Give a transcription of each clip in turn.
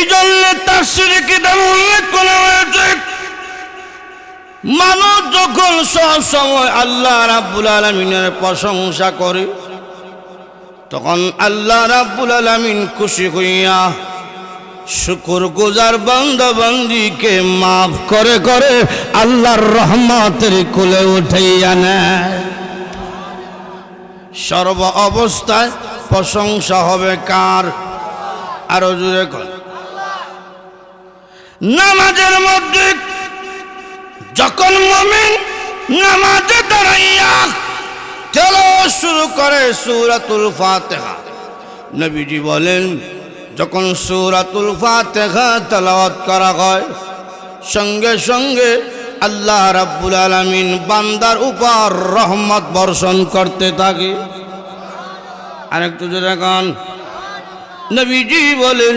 এই জন্য তাফসীরে কিতাবে উল্লেখ করা হয়েছে, মানুষ যখন সব সময় আল্লাহ রাব্বুল আলামিনের প্রশংসা করে, তখন আল্লাহ রাব্বুল আলামিন খুশি হইয়া শুকরগুজার বান্দা বান্দীকে মাফ করে করে আল্লাহর রহমতের কোলে উঠাইয়া নেয়। সর্ব অবস্থায় প্রশংসা হবে কার? আরো জোরে কর। নামাজের মধ্যে যখন মুমিন নামাজে দাঁড়াইয়া তেলাওয়াত শুরু করে সূরাতুল ফাতিহা, নবীজি বলেন যখন সূরাতুল ফাতিহা তেলাওয়াত করা হয়, সঙ্গে সঙ্গে আল্লাহ রাব্বুল আলামিন বান্দার উপর রহমত বর্ষণ করতে থাকে। আরেকটু জোরে গান। নবীজি বলেন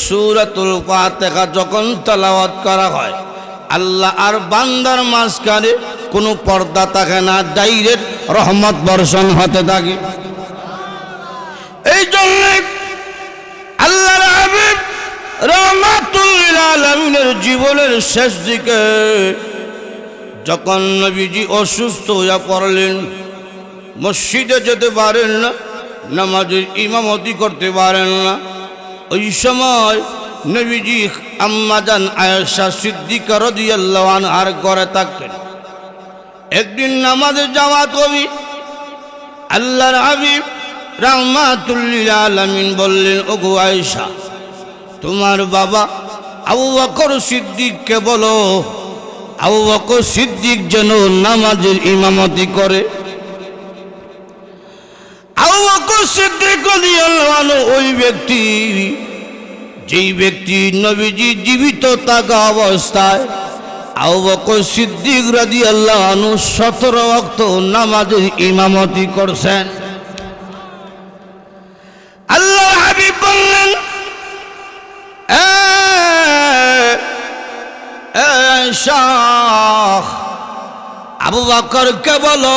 সূরাতুল ফাতিহা যখন তেলাওয়াত করা হয়, আল্লাহ আর বান্দার মাঝখানে কোনো পর্দা থাকে না, ডাইরেক্ট রহমত বর্ষণ হতে থাকে। এই জন্য আল্লাহর হাবিব রাহমাতুল লিল আলামিনের জীবনের শেষ দিকে যখন নবীজি অসুস্থ হয়ে পড়লেন, মসজিদে যেতে পারেন না, নামাজের ইমামতি করতে পারেন না, ওই সময় নবীজি আম্মা জান আয়েশা সিদ্দিকা রাদিয়াল্লাহু আনহার ঘরে থাকতেন। একদিন নামাজে জামাত হবে, আল্লাহর হাবিব রাহমাতুল লিল আলামিন বললেন, ওগো আয়েশা, তোমার বাবা আবু বকর সিদ্দিককে বলো আবু বকর সিদ্দিক যেন নামাজের ইমামতি করে। আবু বকর সিদ্দিক রাদিয়াল্লাহু আনহু ওই ব্যক্তি, যেই ব্যক্তি নবীজি জীবিত থাকা অবস্থায় আবু বকর সিদ্দিক রাদিয়াল্লাহু আনহু 17 ওয়াক্ত নামাজের ইমামতি করছেন। আল্লাহর হাবিব বললেন, আবু বকরকে বলো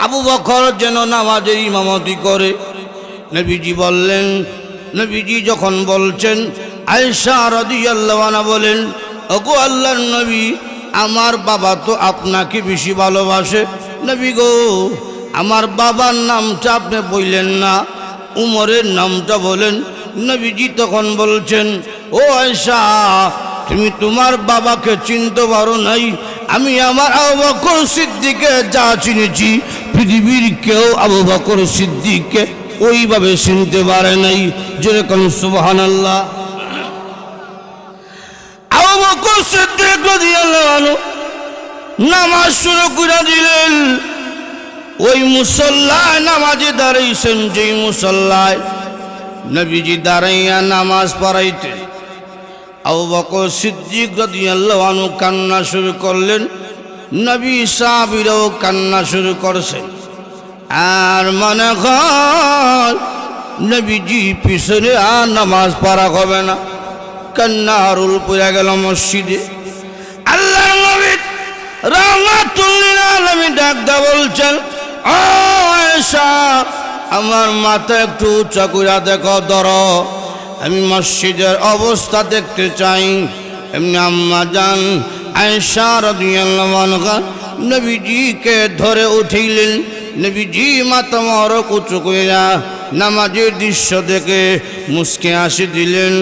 আবু বকর যেন নামাজের ইমামতি করে। নবীজি বললেন, নবীজি যখন বলছেন, আয়েশা রাদিয়াল্লাহু আনহা বলেন, ওগো আল্লাহর নবী, আমার বাবা তো আপনাকে বেশি ভালোবাসে। নবী গো, আমার বাবার নামটা আপনি বললেন না, উমরের নামটা বলেন। নবীজি তখন বলছেন, ও আয়েশা, তুমি তোমার বাবাকে চিনতে পারো নাই, আমি আমার আবু বকর সিদ্দিককে যা চিনেছি, পৃথিবীর কেউ আবু বকর সিদ্দিককে ওইভাবে চিনতে পারে নাই। যেরকম সুবহানাল্লাহ। আবু বকর সিদ্দিক রাদিয়াল্লাহু আনহু নামাজ শুরু করে দিলেন। ওই মুসল্লায় নামাজে দাঁড়াইছেন, যেই মুসল্লায় নবীজি দাঁড়াইয়া নামাজ পড়াইতেন, আবু বকর সিদ্দিক রাদিয়াল্লাহু আনহু কান্না শুরু করলেন। নবী সাহাবীরাও কান্না শুরু করছেন। আর মনে হয় নবীজি পিছনে আর নামাজ পড়া হবে না, কান্নার রুল পড়ে গেল মসজিদে। আল্লাহর নবী রাহমাতুল লিল আলামিন ডাকদা বলছেন, ও আয়েশা, আমার মাথা একটু উঁচা করে দেখো, ধরো, আমি মসজিদের অবস্থা দেখতে চাই। এমনি আম্মা জান আয়েশা রাদিয়াল্লাহু আনহা নবীজিকে ধরে উঠাইলেন। নবীজি মাথা মোবারক উঁচু কইরা নামাজের দৃশ্য দেখে মুস্কি হাসি দিলেন,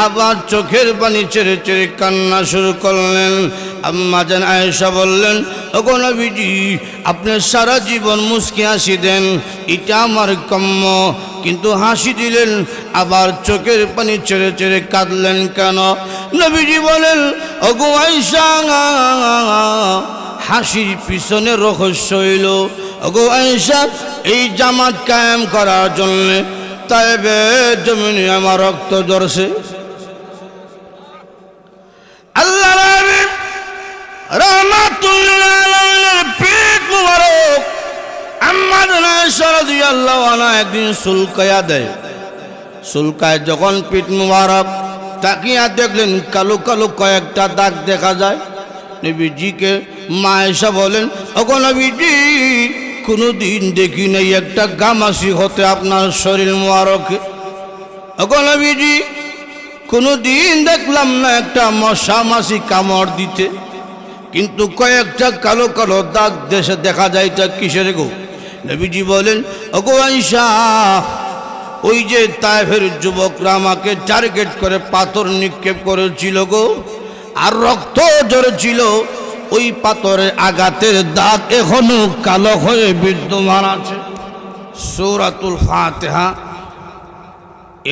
আবার চোখের পানি ছেড়ে ছেড়ে কান্না শুরু করলেন। আম্মা জান আয়েশা বললেন, ওগো নবীজি, আপনি সারা জীবন মুস্কি হাসি দেন, এটা আমার কাম্য, কিন্তু হাসি দিলেন, আবার চোখের পানি ছেড়ে ছেড়ে কাঁদলেন কেন? নবীজি বলেন, ওগো আয়েশা, হাসির পিছনে রহস্য হইল, ওগো আয়েশা, এই জামাত কায়েম করার জন্য তায়েবের জমিনে আমার রক্ত ঝরছে। আল্লাহর হাবিব রাহমাতুল লিল আলামিনের পিঠ মুবারক আম্মা জান আয়েশা রাদিয়াল্লাহু আনহা একদিন সুলকায়া দেয়। সুলকায় যখন পিঠ মুবারক তাকিয়া দেখলেন কালো কালো কয়েকটা দাগ দেখা যায়। নবীজিকে মা আয়েশা বলেন, ওগো নবীজি, কোনোদিন দেখি নাই একটা গামাসি হতে আপনার শরীর মুবারকে। ওগো নবীজি, কোনোদিন দেখলাম না একটা মশা মাছি কামড় দিতে, কিন্তু কয়েকটা কালো কালো দাগ দেশে দেখা যায়। এটা কিসের গো? নবীজি বলেন, ওগো আয়েশা, ওই যে তায়েফের যুবকরা আমাকে টার্গেট করে পাথর নিক্ষেপ করেছিল গো, আর রক্ত ঝরেছিল, ওই পাথরের আঘাতের দাগ এখনো কালো হয়ে বিদ্যমান আছে। সূরাতুল ফাতিহা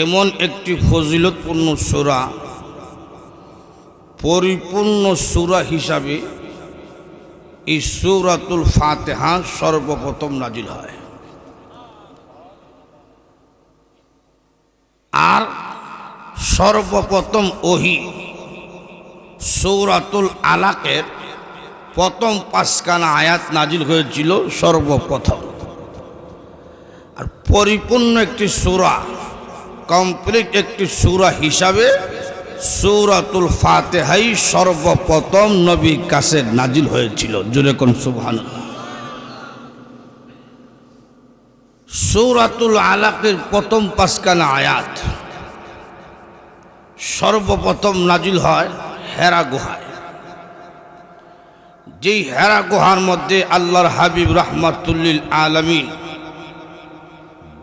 এমন একটি ফজিলতপূর্ণ সূরা, পরিপূর্ণ সূরা হিসাবে এই সূরাতুল ফাতিহা সর্বপ্রথম নাজিল হয়। আর সর্বপ্রথম ওহী সূরাতুল আলাকের প্রথম ৫খানা আয়াত নাজিল হয়েছিল সর্বপ্রথম। আর পরিপূর্ণ একটি সূরা, কমপ্লিট একটি সূরা হিসাবে সূরাতুল ফাতিহাই সর্বপ্রথম নবীর কাছে নাজিল হয়েছিল। জোরে কোন সুবহানাল্লাহ। সূরাতুল আলাকের প্রথম ৫খানা আয়াত সর্বপ্রথম নাজিল হয় হেরা গুহায়। যেই হেরা গুহার মধ্যে আল্লাহর হাবিব রাহমাতুল্লিল আলামিন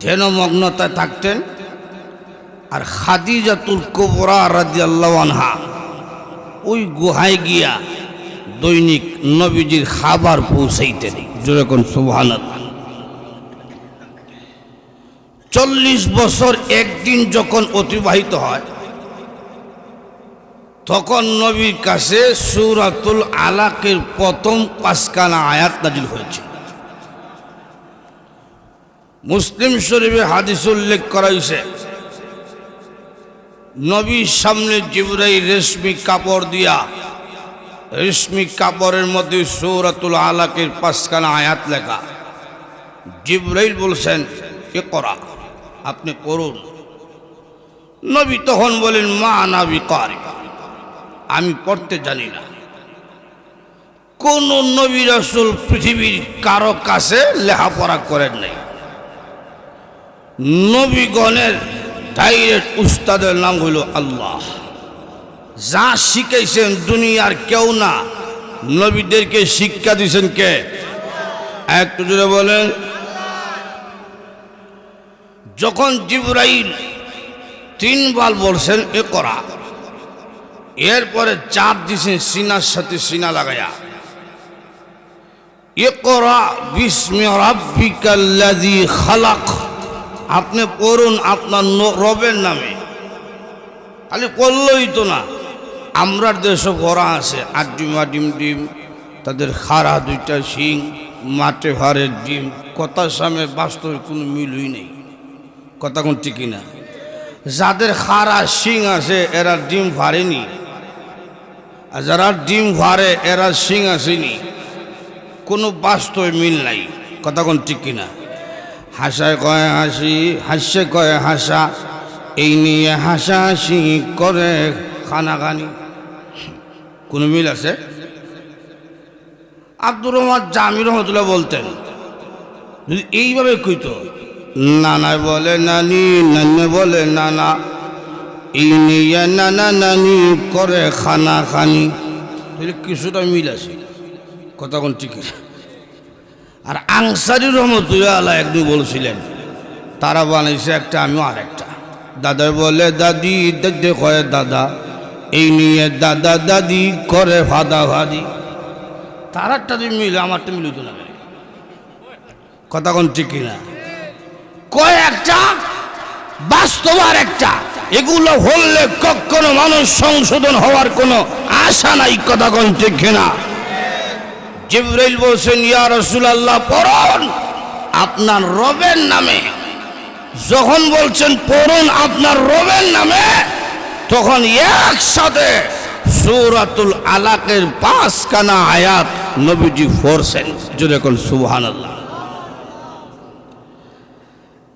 ধ্যানমগ্নতায় থাকতেন, আর খাদিজাতুল কুবরা রাদিয়াল্লাহু আনহা ওই গুহায় গিয়া দৈনিক নবীজির খাবার পৌঁছাইতেন। জোরে কোন সুবহানাল্লাহ। ৪০ বছর একদিন যখন অতিবাহিত হয়, তখন নবীর কাছে সূরাতুল আলাকের প্রথম ৫খানা আয়াত নাজিল হয়েছে। মুসলিম শরীফে হাদিস উল্লেখ করা হয়েছে, নবীর সামনে জিবরাইল রেশমি কাপড় দিয়া, রেশমি কাপড়ের মধ্যে সূরাতুল আলাকের ৫খানা আয়াত লেখা। জিবরাইল বলছেন, ইকরা, আপনি পড়ুন। নবী তখন বলেন, মা আনা বিকারি, আমি পড়তে জানি না। কোন নবী রাসূল পৃথিবীর কারো কাছে লেখাপড়া করেন নাই। নবীগণের ডাইরেক্ট উস্তাদের নাম হইল আল্লাহ। যা শিখাইছেন দুনিয়ার কেউ না, নবীদেরকে শিক্ষা দিয়েছেন কে? একটু জোরে বলেন। যখন জিবরাইল ৩ বার বলছেন ইকরা, এরপরে চাপ দিয়েছেন সিনার সাথে সিনা লাগায়া, ইকরা বিসমি রাব্বিকাল্লাযী খালাক, আপনি পড়ুন আপনার রবের নামে। খালি পড়লই তো না, আমরা যেসব ঘোড়া আছে, আডিমা ডিম ডিম, তাদের খাড়া 2টা শিং, মাঠে ভারের ডিম, কথার সামনে বাস্তবে কোনো মিলই নেই। কথা কোন ঠিকই না। যাদের খাড়া শিং আছে এরা ডিম ভারেনি, আর যারা ডিম ভারে এরা শিং আসেনি, কোনো বাস্তবে মিল নাই। কথা কোন ঠিক কিনা? হাসায় কয় হাসি, হাস্যে কয় হাসা, এই নিয়ে হাসাহাসি করে খানাখানি, কোনো মিল আছে? আব্দুর রহমান জামি রহমতুল্লাহ বলতেন, যদি এইভাবে কইত, নানা বলে নানি, নানি বলে নানা, এই নিয়ে নানা নানি করে খানা খানি, তাহলে কিছুটা মিল আছে। কথা কোন ঠিক। আর আনসারী রহমতুল্লাহ আলাইহি একদিন বলছিলেন, তারা বানাইছে একটা, আমিও আর একটা। দাদা বলে দাদি, দাদি কয় দাদা, এই নিয়ে দাদা দাদি করে ভাদা ভাদি। তার একটা যদি মিলে আমারটা মিলিত না। কথা কোন ঠিক কিনা? কয় একটা, বাস্তব আর একটা। এগুলো হলে কখনো মানুষ সংশোধন হওয়ার কোনো আশা নাই। কথা কোন ঠিক কিনা? জিবরাইল বলছেন, ইয়া রাসূলুল্লাহ পড়ুন আপনার রবের নামে। যখন বলছেন পড়ুন আপনার রবের নামে, তখন একসাথে সূরাতুল আলাকের ৫খানা আয়াত নবীজি পড়ছেন। জোরে কোন সুবহানাল্লাহ।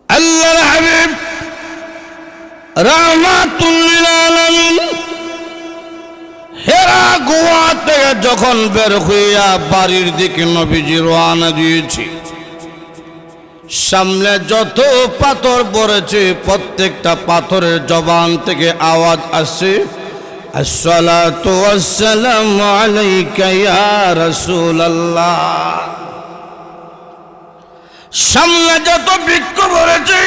আল্লাহর হাবিব রাহমাতুল লিল আলামিন হেরা গুহা থেকে যখন বের হইয়া বাড়ির দিকে নবীজি রওনা দিয়েছে, সামনে যত পাথর পড়েছে প্রত্যেকটা পাথরের জবান থেকে আওয়াজ আসছে, আসসালাতু ওয়াসসালামু আলাইকা ইয়া রাসূলুল্লাহ। সামনে যত বৃক্ষ পড়েছে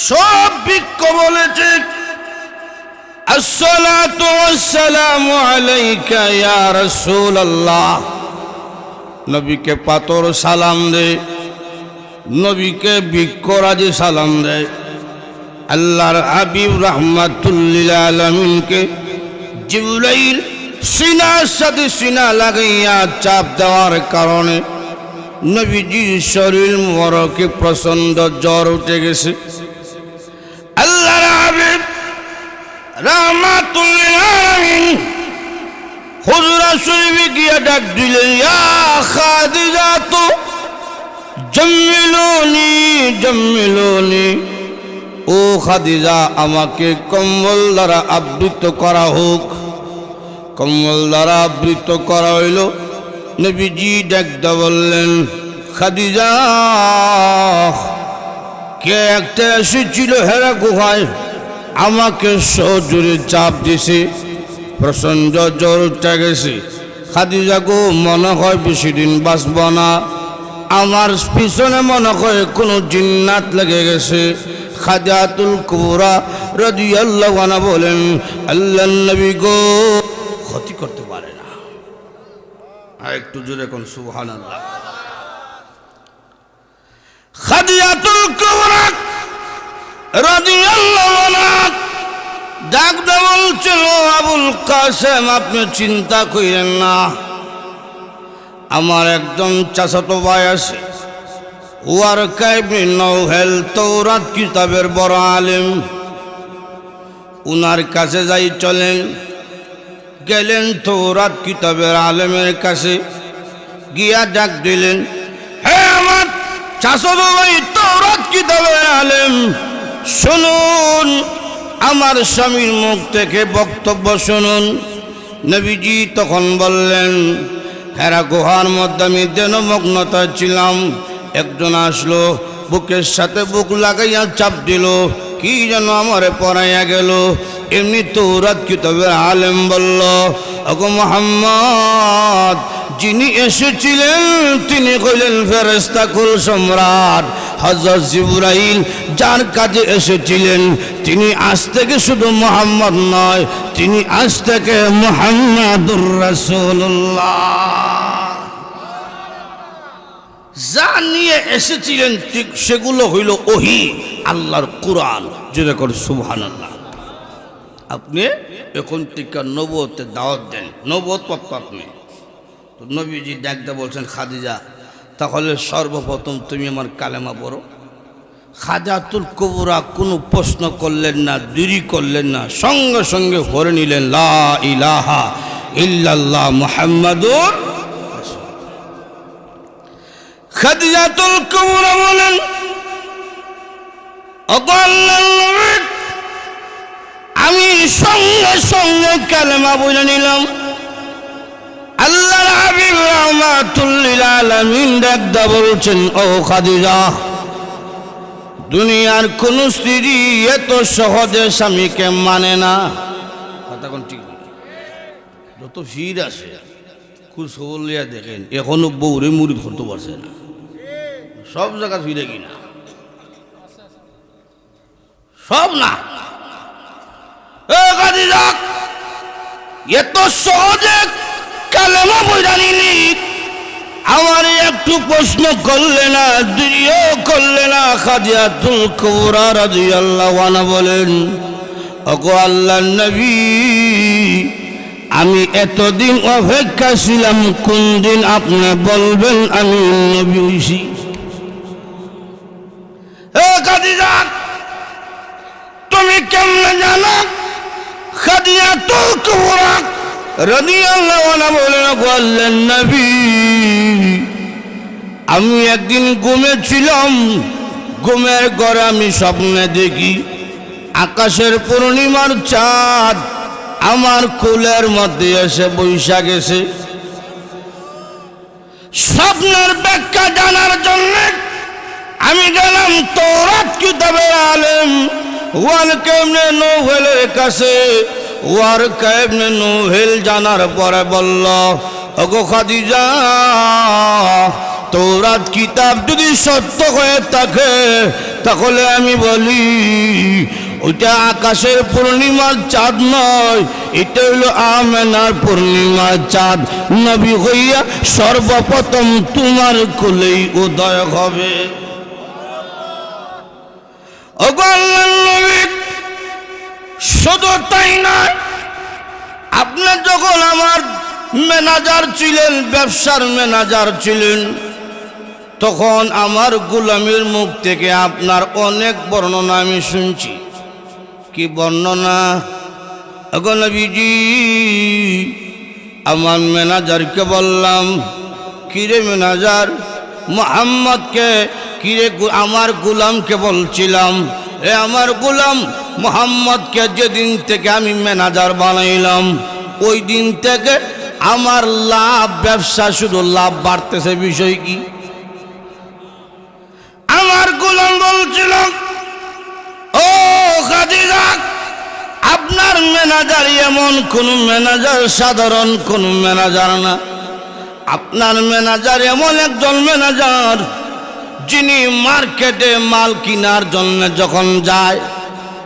সব বৃক্ষ বলেছে, আসসালাতু ওয়াসসালামু আলাইকা ইয়া রাসূলুল্লাহ। নবীকে পাথর সালাম দেয়, নবীকে বৃক্ষরাজি সালাম দেয়। আল্লাহর হাবিব রাহমাতুল লিল আলামিনকে জিবরাইল সিনার সাথে সিনা লাগাইয়া চাপ দেওয়ার কারণে নবীজির শরীর মোবারকে প্রচণ্ড জ্বর উঠে গেছে। আল্লাহর হাবিব রাহমাতুল লিল আলামিন হুজরা শরীফে গিয়ে ডাক দিলেন, ইয়া খাদিজা তো জাম্মিলুনি জাম্মিলুনি, ও খাদিজা আমাকে কম্বল দ্বারা আবৃত করা হোক। কম্বল দ্বারা আবৃত করা হইল। নবীজি ডাকতে বললেন, খাদিজা কে একটা এসেছিল হেরা গুহায়, আমাকে সজোরে চাপ দিছে, প্রচণ্ড জ্বর উঠে গেছে। খাদিজা গো মনে হয় বেশি দিন বাঁচব না, আমার পিছনে মনে হয় কোনো জিন্নাত লেগে গেছে। খাদিজাতুল কুবরা রাদিয়াল্লাহু আনহা বলেন, আল্লাহর নবী গো ক্ষতি করতে পারে না। আর একটু জোরে কোন সুবহানাল্লাহ। খাদিজাতুল কুবরা রাদিয়াল্লাহু আনহা ডাক দে বলছিল, আবুল কাসেম আপনি চিন্তা করেন না, আমার একজন চাচাতো ভাই আছে, ওয়ারকা ইবনে নওফল তাওরাত কিতাবের বড় আলেম, উনার কাছে যাই চলেন। গেলেন তাওরাত কিতাবের আলেমের কাছে, গিয়া ডাক দিলেন, হে আমার চাচাতো ভাই তাওরাত কিতাবের আলেম, শুনুন, আমার স্বামীর মুখ থেকে বক্তব্য শুনুন। নবীজি তখন বললেন, হেরা গুহার মধ্যে আমি ধ্যানমগ্নতা ছিলাম, একজন আসলো, বুকের সাথে বুক লাগাইয়া চাপ দিল, কি যেন আমারে পড়াইয়া গেল। এমনি তাওরাত কিতাবের আলেম বলল, ওগো মুহাম্মদ, যিনি এসেছিলেন তিনি হইলেন ফেরেশতা কুল সম্রাট হযরত জিবরাইল, যার কাজে এসেছিলেন তিনি আজ থেকে শুধু মুহাম্মদ নয়, তিনি আজ থেকে মুহাম্মাদুর রাসূলুল্লাহ। যা নিয়ে এসেছিলেন ঠিক সেগুলো হইল ওহী, আল্লাহর কুরআন। যেরকম সুবহানাল্লাহ। আপনি এখন থেকে নবুয়তের দাওয়াত দেন, নবুয়ত পাপ আপনি। তো নবীজি ডাকতে বলছেন, খাদিজা তাহলে সর্বপ্রথম তুমি আমার কালেমা পড়ো। খাদিজাতুল কুবরা কোনো প্রশ্ন করলেন না, দেরি করলেন না, সঙ্গে সঙ্গে পড়ে নিলেন, লা ইলাহা ইল্লাল্লাহ মুহাম্মাদুর রাসূলুল্লাহ। খাদিজাতুল কুবরা বলেন, ওগো আল্লাহর নবী, আমি সঙ্গে সঙ্গে কালেমা পড়ে নিলাম। আল্লাহর হাবিব রাহমাতুল লিল আলামিন ডাকতে বলছেন, ও খাদিজা, দুনিয়ার কোন স্ত্রী এত সহজে স্বামীকে মানে না। কথা কোন ঠিক না? যত ভিড় আসে খুব সবলিয়া দেখেন, এখনো বউরে মুড়ি ধরতে পারছে না, সব জায়গা ফিরে কিনা সব না। খাদিজা এত সহজে কালেমা পড়া নিলি, আমার একটু প্রশ্ন করলে না, দেরিও করলে না। খাদিজাতুল কুবরা রাদিয়াল্লাহু আনহা বলেন, ওগো আল্লাহর নবী, আমি এতদিন অপেক্ষা ছিলাম কোন দিন আপনি বলবেন আমি নবী হইছি। খাদিজা তুমি কেমনে জানো? খাদিজাতুল কুবরা রাদিয়াল্লাহু আনহা বলেন, ওগো আল্লাহর নবী, আমি একদিন ঘুমেছিলাম, ঘুমের ঘরে আমি স্বপ্নে দেখি আকাশের পূর্ণিমার চাঁদ আমার কোলের মধ্যে এসে বৈশা গেছে। স্বপ্নের ব্যাখ্যা জানার জন্য আমি গেলাম তওরাত কিতাবের আলেম ওয়ারকা ইবনে নওফেলের কাছে। ওয়ারকা ইবনে নওফেল জানার পরে বলল, ওগো খাদিজা, তওরাত কিতাব যদি সত্য হয়ে থাকে তাহলে আমি বলি ওইটা আকাশের পূর্ণিমার চাঁদ নয়, এটা হইল আমেনার পূর্ণিমার চাঁদ। নবী হইয়া সর্বপ্রথম তোমার কোলেই উদয় হবে। ওগো আল্লাহর নবী, শুধু তাই নয়, আপনার যখন আমার ম্যানেজার ছিলেন, ব্যবসার ম্যানেজার ছিলেন, তখন আমার গোলামের মুখ থেকে আপনার অনেক বর্ণনা আমি শুনছি। কি বর্ণনা? ওগো নবীজি, আমার ম্যানেজারকে বললাম, কিরে ম্যানেজার, মুহাম্মদকে, কিরে আমার গোলামকে বলছিলাম, এ আমার গোলাম মুহাম্মদকে যেদিন থেকে আমি ম্যানেজার বানাইলাম ওই দিন থেকে আমার লাভ, ব্যবসা শুধু লাভ বাড়তেছে, বিষয় কি? আমার গোলাম বলছিল, ও খাদিজা, আপনার ম্যানেজার এমন কোন ম্যানেজার, সাধারণ কোন ম্যানেজার না। আপনার ম্যানেজার এমন একজন ম্যানেজার যিনি মার্কেটে মাল কেনার জন্য যখন যায়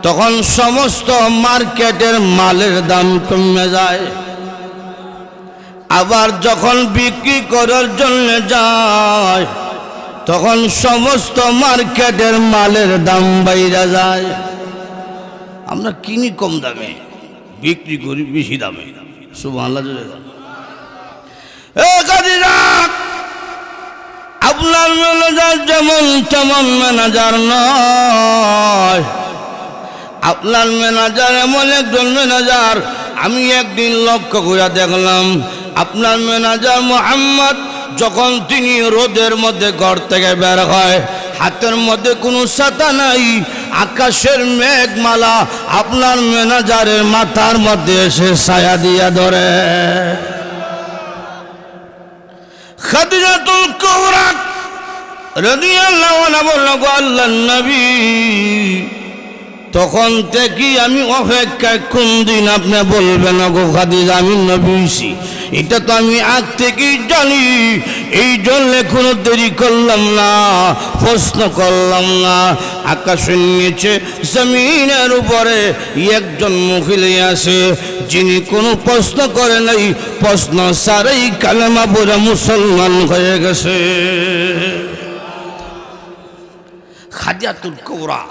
তখন সমস্ত মার্কেটের মালের দাম কমে যায়, আবার যখন বিক্রি করার জন্য যায় তখন সমস্ত মার্কেটের মালের দাম বাইরে যায়। আমরা কিনি কম দামে, বিক্রি করি বেশি দামে। সুবহানাল্লাহ। এ খাদিজা, আপনার ম্যানেজার যেমন তেমন ম্যানেজার নয়। আপনার ম্যানেজার এমন একজন ম্যানেজার, আমি একদিন লক্ষ্য করে দেখলাম আপনার ম্যানেজার মুহাম্মদ যখন তিনি রোদের মধ্যে ঘর থেকে বের হয়, হাতের মধ্যে কোনো ছাতা নাই, আকাশের মেঘমালা আপনার ম্যানেজারের মাথার মধ্যে এসে ছায়া দিয়া ধরে। খাদিজাতুল কুবরা রাদিয়াল্লাহু আনহা বললেন, গো আল্লাহর নবী, তখন থেকে আমি অপেক্ষায়, কোন দিন আপনি বলবেন গো খাদিজা আমি নবী হইছি, এটা তো আমি আগ থেকেই জানি। এই জন্য কোনো দেরি করলাম না, প্রশ্ন করলাম না। আকাশের নিচে জমিনের উপরে একজন মহিলা আছে যিনি কোনো প্রশ্ন করে নাই, প্রশ্ন ছাড়াই কালেমা পড়ে মুসলমান হয়ে গেছে। খাদিজাতুল কুবরা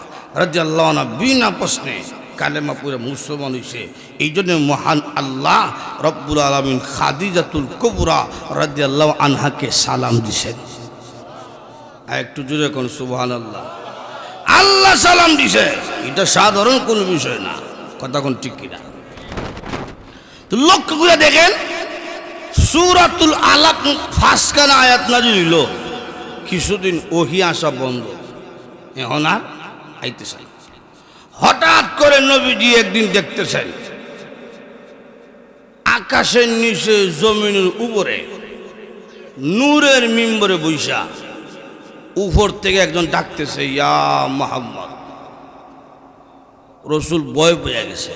রাদিয়াল্লাহু আনহা বিনা প্রশ্নে কালেমা পড়ে মুসলমান হয়েছে। এই জন্য মহান আল্লাহ রব্বুল আলামিন খাদিজাতুল কুবরা রাদিয়াল্লাহু আনহাকে সালাম দিছেন। একটু জোরে কোন সুবহানাল্লাহ। আল্লাহ সালাম দিছে, এটা সাধারণ কোনো বিষয় না। কথা কোন ঠিক কিনা? তো লক্ষ্য করে দেখেন, সূরাতুল আলাক ফাসখানা আয়াত নাযিল হইল, কিছুদিন ওহী আসা বন্ধ, এখন আর আইতেছে। হঠাৎ করে নবীজি একদিন দেখতেছেন আকাশের নিচে জমিনের উপরে নূরের মিম্বরে বৈশা উপর থেকে একজন ডাকতেছে, ইয়া মুহাম্মদ। রসুল ভয় পেয়ে গেছে,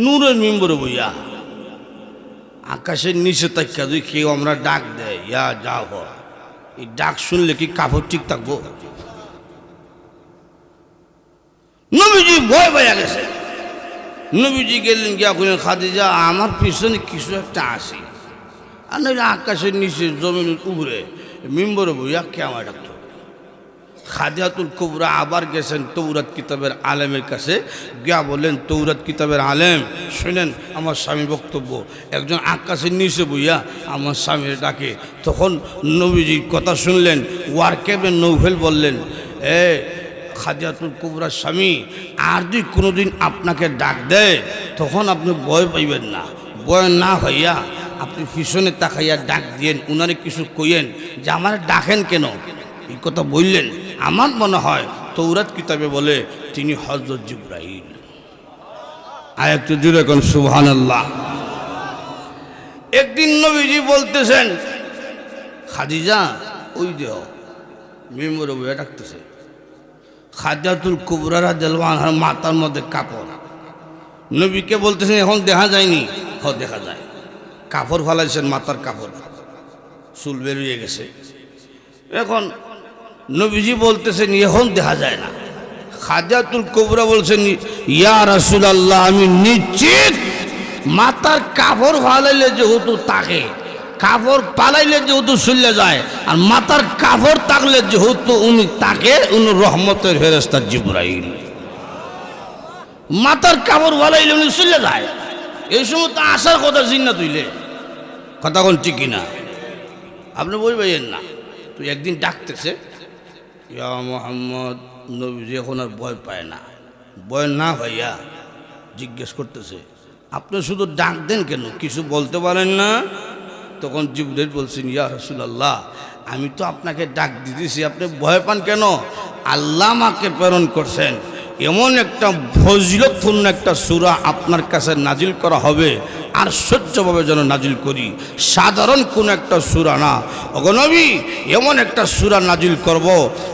নূরের মিম্বরে বইয়া আকাশের নিচে তাকিয়া যদি কেউ আমরা ডাক দেয়, ইয়া জাফর, এই ডাক শুনলে কি কাপড় ঠিক থাকবো? নবীজি ভয় পেয়ে গেছে। নবীজি গেলেন গিয়া কইলেন, খাদিজা আমার পিছনে কিছু একটা আসে, আর নইলে আকাশের নিচে জমিনের উপরে মিম্বরে বইয়া কে আমার ডাকতো। খাদিজাতুল কুবরা আবার গেছেন তৌরাত কিতাবের আলেমের কাছে, গিয়া বললেন, তৌরাত কিতাবের আলেম শুনেন আমার স্বামী বক্তব্য, একজন আকাশের নিচে বইয়া আমার স্বামীর ডাকে। তখন নবীজি কথা শুনলেন। ওয়ারকা ইবনে নওফেল বললেন, এ খাদিজাতুল কুবরার স্বামী, আর যদি কোনোদিন আপনাকে ডাক দেয় তখন আপনি ভয় পাইবেন না, ভয় না হইয়া আপনি পিছনে তাকাইয়া ডাক দিয়েন, উনারে কিছু কইয়েন যে আমার ডাকেন কেন, এই কথা বললেন। আমার মনে হয় তৌরাত কিতাবে বলে তিনি হযরত জিবরাইল। আর একটু জুড়ে কোন সুবহানাল্লাহ। একদিন নবীজি বলতেছেন, খাদিজা ওই দেহ মিম্বরে বইয়া ডাকতেছে। খাদিজাতুল কুবরা রাদিয়াল্লাহু আনহার মাথার মধ্যে কাপড়, নবীকে বলতেছেন এখন দেখা যায়নি, দেখা যায়। কাপড় ফালাইছেন, মাথার কাপড়, চুল বেরিয়ে গেছে। এখন নবীজি বলতেছেন এখন দেখা যায় না। খাদিজাতুল কুবরা বলছেন ইয়া রাসূলুল্লাহ, আমি নিশ্চিত মাথার কাপড় ফালাইলে যেহেতু তাকে, কাপড় পালাইলে যেহেতু চলে যায়, আর মাথার কাপড় থাকলে যেহেতু উনি তাকে, উনি রহমতের ফেরেশতা জিবরাইল। মাথার কাপড় ফালাইলে উনি চলে যায়, এই সময় তো আসার কথা জিন্না তুইলে, কথা কোন ঠিক কিনা আপনি বলবেন না। তো একদিন ডাকতেছে ইয়া মুহাম্মদ, নবীজি এখন আর ভয় পায় না। ভয় না ভাইয়া, জিজ্ঞেস করতেছে আপনি শুধু ডাক দেন কেন, কিছু বলতে পারেন না? তখন জিবরাইল বলছেন ইয়া রাসূলুল্লাহ, আমি তো আপনাকে ডাক দিতেছি, আপনি ভয় পান কেন? আল্লাহ আমাকে প্রেরণ করছেন, এমন একটা ফজিলতপূর্ণ একটা সূরা আপনার কাছে নাজিল করা হবে, আর সহ্যভাবে যেন নাজিল করি, সাধারণ কোন একটা সূরা না। ওগো নবী, এমন একটা সূরা নাজিল করব,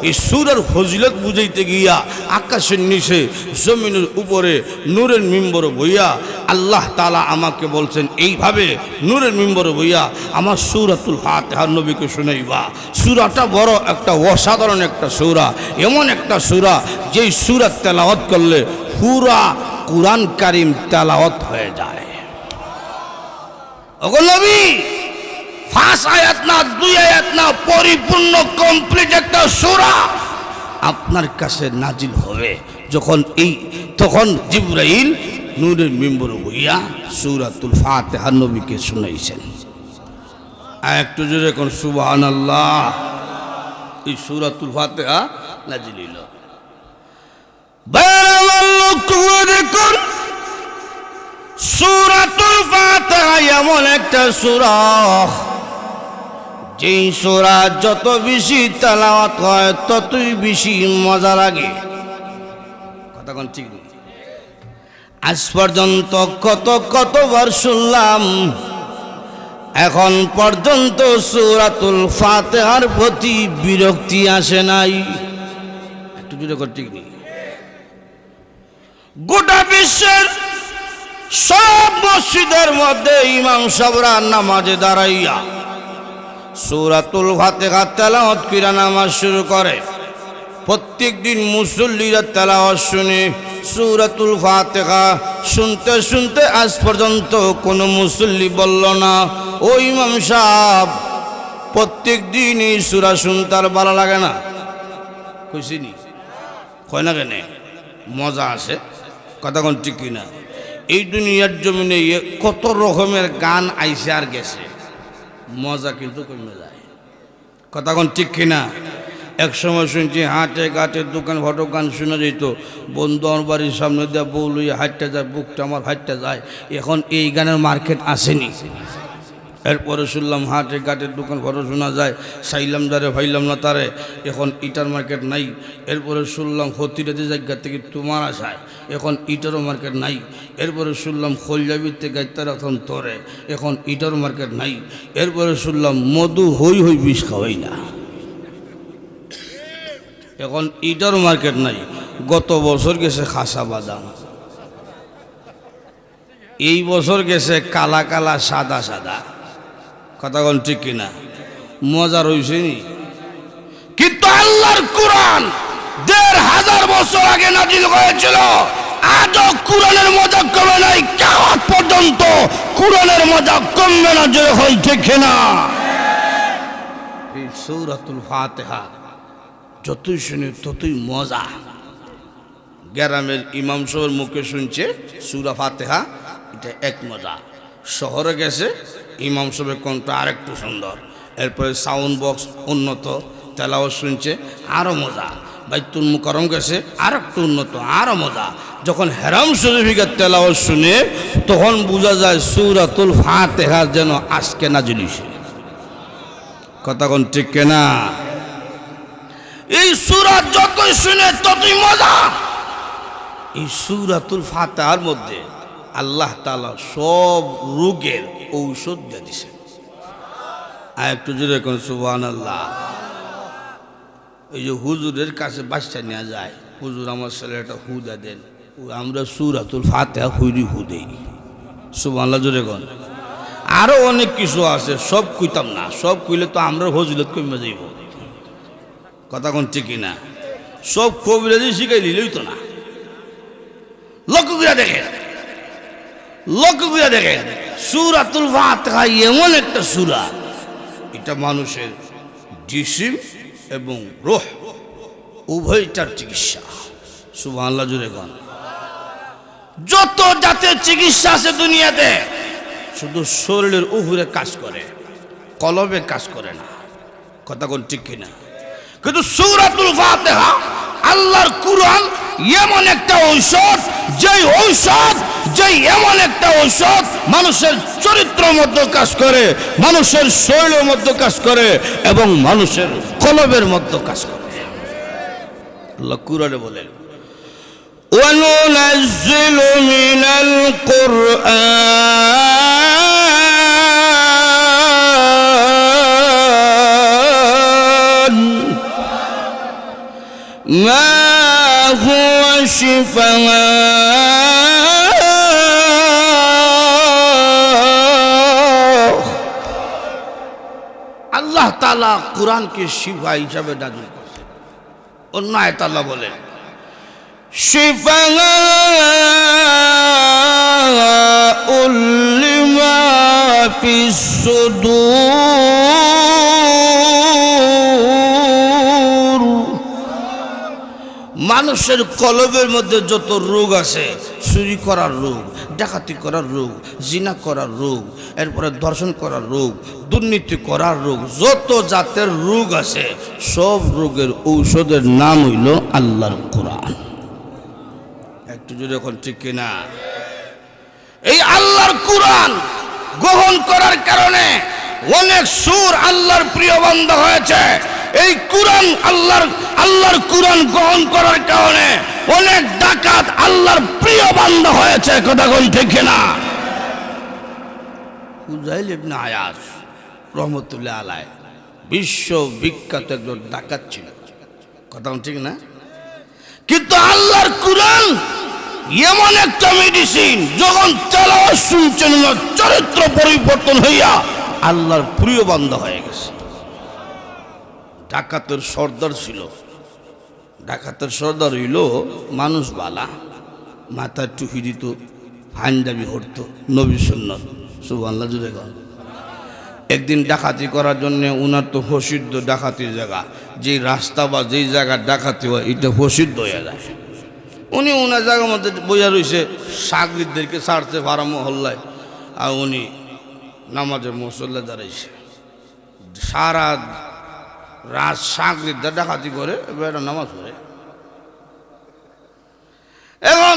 এই সূরার ফজিলত বুঝাইতে গিয়া আকাশের নিচে জমিনের উপরে নূরের মিম্বরে বইয়া আল্লাহ তাআলা আমাকে বলছেন এইভাবে নূরের মিম্বরে বইয়া আমার সূরাতুল ফাতিহা নবীকে শুনাইবা। সূরাটা বড় একটা অসাধারণ একটা সূরা, এমন একটা সূরা যেই সূরা তেলাওয়াত করলে পুরা কুরআন কারীম তেলাওয়াত হয়ে যায়। ওগো নবী, 5 আয়াত না 2 আয়াত না, পরিপূর্ণ কমপ্লিট একটা সূরা আপনার কাছে নাজিল হবে। তখন জিবরাইল নূরের মিম্বরে বইয়া সূরাতুল ফাতিহা নবীকে শুনাইছেন। একটু জোরে কোন সুবহানাল্লাহ। এই সূরাতুল ফাতিহা নাজিল হইল। সূরাতুল ফাতিহা এমন একটা সূরা, যেই সূরা যত বেশি তেলাওয়াত হয় ততই বেশি মজা লাগে। কথা কোন ঠিক নেই? আজ পর্যন্ত কতবার শুনলাম, এখন পর্যন্ত সূরাতুল ফাতিহার প্রতি বিরক্তি আসে নাই। একটু জোরে কর, ঠিক নেই? গোটা বিশ্বের সব মসজিদের মধ্যে ইমাম সাহেবরা নামাজে দাঁড়াইয়া সূরাতুল ফাতিহা তেলাওয়াত করে নামাজ শুরু করে। প্রত্যেক দিন মুসল্লিরা তেলাওয়াত শুনে সূরাতুল ফাতিহা শুনতে শুনতে আজ পর্যন্ত কোনো মুসল্লি বলল না ও ইমাম সাহেব প্রত্যেক দিন এই সূরা শুনতে আর ভালো লাগে না। কইছিনি? কয় না কেন? মজা আছে। কথা কোন ঠিক কিনা? এই দুনিয়ার জমিনে কত রকমের গান আইসে আর গেছে, মজা কিন্তু কমে যায়। কথা কোন ঠিক কিনা? এক সময় শুনছি হাটে ঘাটে দোকান ফটো গান শুনে যেত, বন্ধু আমার বাড়ির সামনে দিয়ে বউ লইয়া হাঁটতে যায়, বুকটা আমার হাঁটতে যায়। এখন এই গানের মার্কেট আসেনি। এরপরে শুনলাম হাটে ঘাটে দোকান ফটো শোনা যায়, চাইলাম যারে ভাইলাম না তারে, এখন ইটার মার্কেট নাই। এরপরে শুনলাম হতিরাতে জায়গা থেকে তোমার আশায়, এখন ইটারও মার্কেট নাই। এরপরে শুনলাম খোলজাবিতে গাইতার এখন তোরে, এখন ইটার মার্কেট নাই। এরপরে শুনলাম মধু হই হই বিষ খাওয়াই না, এখন ইটার মার্কেট নাই। গত বছর গেছে খাসা বাদাম, এই বছর গেছে কালা কালা সাদা সাদা। কথা কোন ঠিক কিনা? মজা রয়েছে নি? কিন্তু আল্লাহর কোরআন ১৫০০ বছর আগে নাজিল হয়েছিল, আজও কোরআনের মজা কমে নাই, কিয়ামত পর্যন্ত কোরআনের মজা কমবে না। যে হয় ঠিক না? এই সূরাতুল ফাতিহা যতই শুনে ততই মজা। গ্রামের ইমাম সাহেবের মুখে শুনছে সূরা ফাতিহা, এটা এক মজা। শহরে গেছে ইমাম সাহেবের কণ্ঠ আরেকটু সুন্দর, এরপরে সাউন্ড বক্স উন্নত, তেলাওয়াত শুনছে আরও মজা। বাইতুল মুকাররম গেছে আরেকটু উন্নত, আরও মজা। যখন হেরাম শরীফের তেলাওয়াত শুনে তখন বোঝা যায় সূরাতুল ফাতিহা যেন আজকে নাজিল হইছে। কথা কোন ঠিক কিনা? এই সূরা যতই শুনে ততই মজা। এই সূরাতুল ফাতিহার মধ্যে আল্লাহ তাআলা সব রোগের ঔষধ দিয়ে দিয়েছেন। আর একটু জোরে কোন সুবহানাল্লাহ। ওই যে হুজুরের কাছে বাচ্চা নেওয়া যায়, হুজুর আমার ছেলেটা হুদা দেন, আমরা সূরাতুল ফাতিহা হুইরি হুদেই। সুবহানাল্লাহ জোরে কোন। আরো অনেক কিছু আছে, সব কইতাম না, সব কইলে তো আমরা ফজিলত কমে যাইব। কথা কোন ঠিক না? সব কবিরাজি শিখাই দিলেই তো না। লক্ষ্য করে দেখেন, লক্ষ্য করে দেখেন, সূরাতুল ফাতিহা এমন একটা সূরা, এটা মানুষের জিসিম এবং রূহ উভয়টার চিকিৎসা। সুবহানাল্লাহ জোরে কোন। যত জাতের চিকিৎসা আছে দুনিয়াতে শুধু শরীরের উপরে কাজ করে, কলবে কাজ করে না। কথা কোন ঠিক কিনা? কিন্তু সূরাতুল ফাতিহা আল্লাহর কুরআন এমন একটা ঔষধ, যেই ঔষধ, যেই এমন একটা ঔষধ মানুষের চরিত্রের মধ্যে কাজ করে, মানুষের শরীরের মধ্যে কাজ করে এবং মানুষের কলবের মধ্যে কাজ করে। আল্লাহ কুরআনে বলেন, وَنُنَزِّلُ مِنَ الْقُرْآنِ مَا هُوَ شِفَاءٌ। আল্লাহ তাআলা কুরআনকে শিফা হিসাবে নাযিল করেছেন। অন্য আয়াতে আল্লাহ বলেন, শিফাউল লিমা ফিস সুদূর। মানুষের কলবের মধ্যে যত রোগ আছে, চুরি করার রোগ, ডাকাতি করার রোগ, জিনা করার রোগ, এরপরে ধর্ষণ করার রোগ, দুর্নীতি করার রোগ, যত জাতের রোগ আছে সব রোগের ঔষধের নাম হইল আল্লাহর কোরআন। একটু জোরে এখন ঠিক কিনা? এই আল্লাহর কোরআন গ্রহণ করার কারণে অনেক সুর আল্লাহর প্রিয় বান্দা হয়েছে। এই কোরআন আল্লাহর কোরআন গ্রহণ করার কারণে অনেক ডাকাত আল্লাহর প্রিয় বান্দা হয়েছে। কথা কোন ঠিক কিনা? ফুজাইল ইবনে আয়াজ রহমতুল্লাহ আলাইহি বিশ্ব বিখ্যাত একজন ডাকাত ছিল। কথা ঠিক না? কিন্তু আল্লাহর কোরআন এমন একটা মেডিসিন, যখন তেলাওয়াত শুনছেন চরিত্র পরিবর্তন হইয়া আল্লাহর প্রিয় বান্দা হয়ে গেছে। ডাকাতের সর্দার ছিল, ডাকাতের সর্দার হইল মানুষ বালা, মাথায় টুপি দিত, পাঞ্জাবি হরত, নবী সুন্নত। সুবহানাল্লাহ জুড়ে গেল। একদিন ডাকাতি করার জন্য উনার তো প্রসিদ্ধ ডাকাতির জায়গা, যেই রাস্তা বা যেই জায়গা ডাকাতি হয় এটা প্রসিদ্ধ হয়ে যায়। উনি ওনার জায়গার মধ্যে বইয়া রয়েছে, সাগরিদদেরকে ছাড়ছে ভাড়া মহল্লায়, আর উনি নামাজের মুসল্লা দাঁড়াইছে। সারা রাত সাগরিদরা ডাকাতি করে, এবার নামাজ পড়ে। এখন